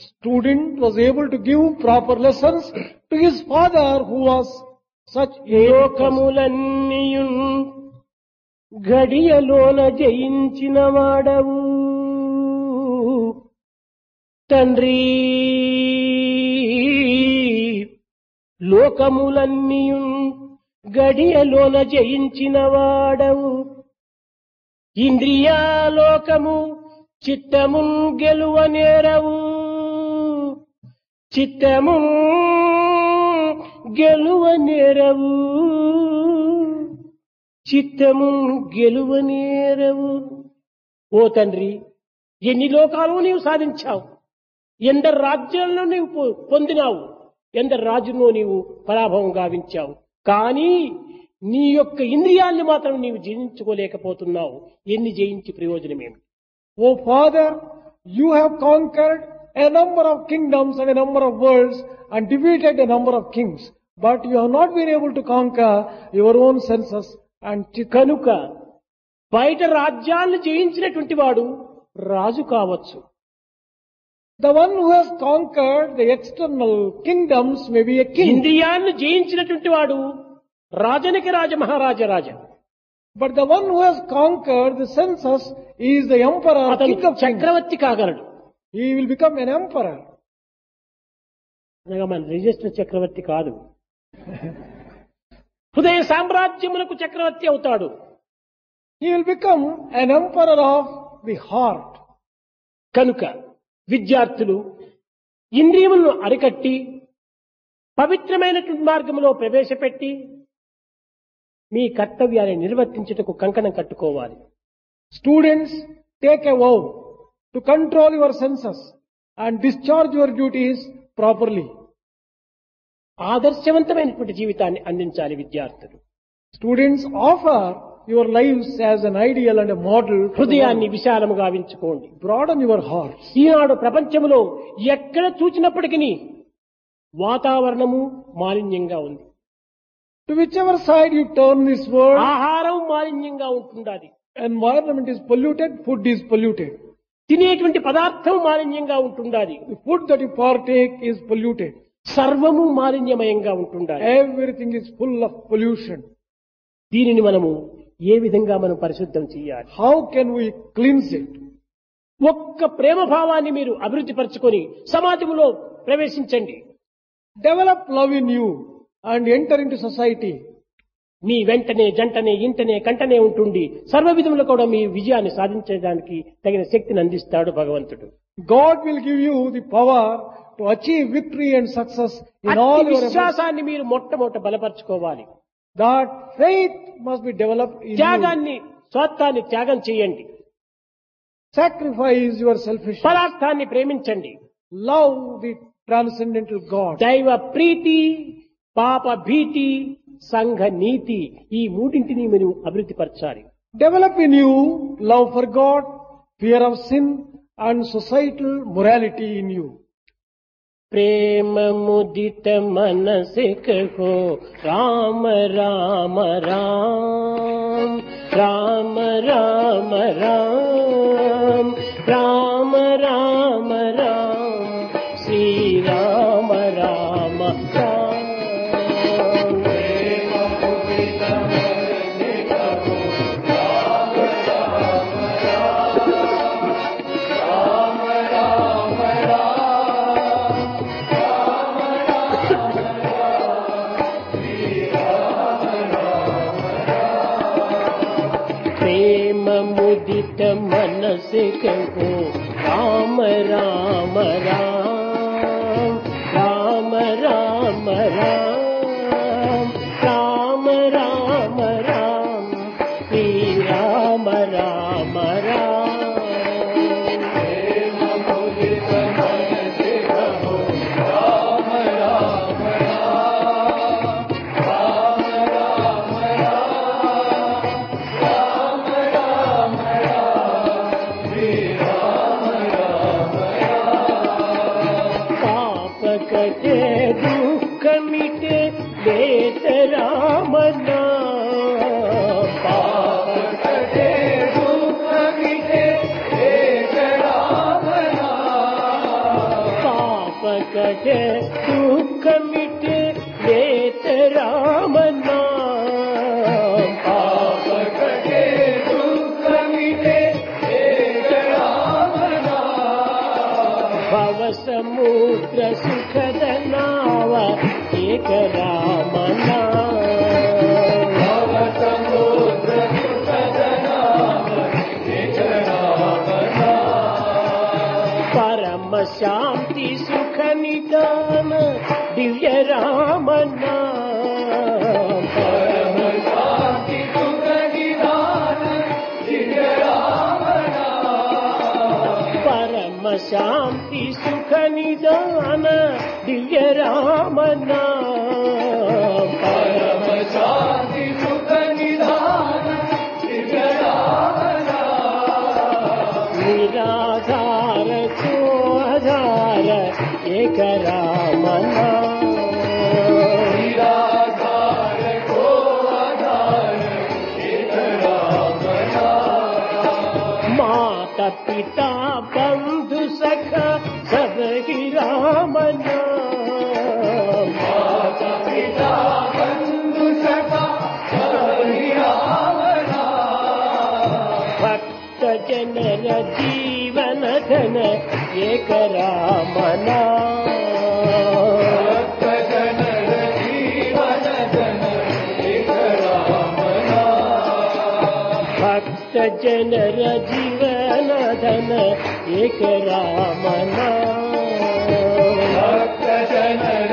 student, was able to give proper lessons to his father, who was such a లోకములన్నీయున్ గడియలోన జయించిన వాడవు తండ్రి, లోకములన్నీయున్ గడియలోన జయించిన వాడవు, ఇంద్రియాలోకము చిత్తమున్ గెలువ నేరవు, చిత్తమున్ గెలువ నేరవు. చిత్తము గెలువనేరవు. ఓ తండ్రి, ఎన్ని లోకాలు నీవు సాధించావు, ఎందరు రాజ్యాలను నీవు పొందినావు, ఎందరు రాజును నీవు పరాభవం గావించావు. కానీ నీ యొక్క ఇంద్రియాల్ని మాత్రం నీవు జయించుకోలేకపోతున్నావు. ఎన్ని జయించి ప్రయోజనమేమి? O Father, you have conquered a number of kingdoms and a number of worlds and defeated a number of kings. But you have not been able to conquer your own senses and chitta. కనుక బయట రాజ్యాలను జయించినటువంటి వాడు రాజు కావచ్చు. The one who has conquered the external kingdoms may be a king. ఇంద్రియాలను జయించినటువంటి వాడు రాజనికి రాజ, మహారాజ రాజ. But the one who has conquered the senses is the emperor, అతను king of kings. Chakravarthi కాగలడు. He will become an emperor. అనగా మన register చక్రవర్తి కాదు. హృదయ సామ్రాజ్యములకు చక్రవర్తి అవుతాడు. He will become an emperor of the heart. కనుక విద్యార్థులు ఇంద్రియములను అరికట్టి పవిత్రమైనటువంటి మార్గంలో ప్రవేశపెట్టి మీ కర్తవ్యాన్ని నిర్వర్తించుటకు కంకణం కట్టుకోవాలి. Students, take a vow to control your senses and discharge your duties properly. ఆదర్శవంతమైనటువంటి జీవితాన్ని అందించాలి విద్యార్థులు. Students, offer your lives as an ideal and a model. హృదయాన్ని విశాలముగా గావించుకోండి. Broaden your hearts. ఈనాడు ప్రపంచంలో ఎక్కడ చూచినప్పటికీ వాతావరణము మాలిన్యంగా ఉంది. To whichever side you turn this world, ఆహారం మాలిన్యంగా ఉంటుండాలి. environment is polluted, food is polluted. తినేటువంటి పదార్థం మాలిన్యంగా ఉంటుండాలి. The food that you partake is polluted. సర్వము మాలిన్యమయంగా ఉంటుండాలి. Everything is full of pollution. దీనిని మనము ఏ విధంగా మనం పరిశుద్ధం చేయాలి? How can we cleanse it? ఒక్క ప్రేమ భావాన్ని మీరు అభివృద్ధి పరచుకొని సమాజంలో ప్రవేశించండి. Develop love in you and enter into society. మీ వెంటనే జంటనే ఇంటనే కంటనే ఉంటుండి సర్వ విధములు కూడా మీ విజయాన్ని సాధించడానికి తగిన శక్తిని అందిస్తాడు భగవంతుడు. God will give you the power to achieve victory and success in all అట్టి your efforts. విశ్వాసాన్ని మీరు మొట్టమొదట బలపరచుకోవాలి. That faith must be developed in you. త్యాగాన్ని, స్వార్థాన్ని త్యాగం చేయండి. Sacrifice your selfishness. పదార్థాన్ని ప్రేమించండి. Love the transcendental God. దైవ ప్రీతి, పాప భీతి, సంఘ నీతి, ఈ మూడింటిని మీరు అభివృద్ధి పరచాలి. Develop in you love for God, fear of sin and societal morality in you. प्रेम मुदित मन से कहो राम राम राम, राम राम राम, राम राम राम, श्री राम राम राम. प्रेम मुदित मन से कहो राम राम राम, राम राम राम, राम राम राम, श्री राम राम राम. प्रेम मुदित मन से कहो राम राम राम, राम राम राम, पाप कटे दुख मिटे लेत राम नाम. पाप कटे दुख मिटे लेत राम नाम. पाप कटे दुख मिटे लेत राम नाम. पाप कटे दुख मिटे लेत राम नाम. भव समुद्र सुखद नाव एक राम नाम. भव समुद्र सुखद नाव एक राम नाम. परम शांति सुख निदान दिव्य राम नाम. परम शांति सुख శాంతి సుఖ నిదాన దివ్య రామన పరమ శాంతి సుఖ నిదాన దివ్య రామన నిరాధార కో ఆధార ఏక రామన నిరాధార కో ఆధార ఏక రామన మాత పితా బంధు సఖ సబ్ హి రామన మాతా పితా బంధు సఖా సబ్ హి రామన భక్త జనర జీవన ధన ఏక రామన భక్త జనర జీవన ధన ఏక రామన భక్త జనర జీవన ధన ఏక రామన భక్త జనర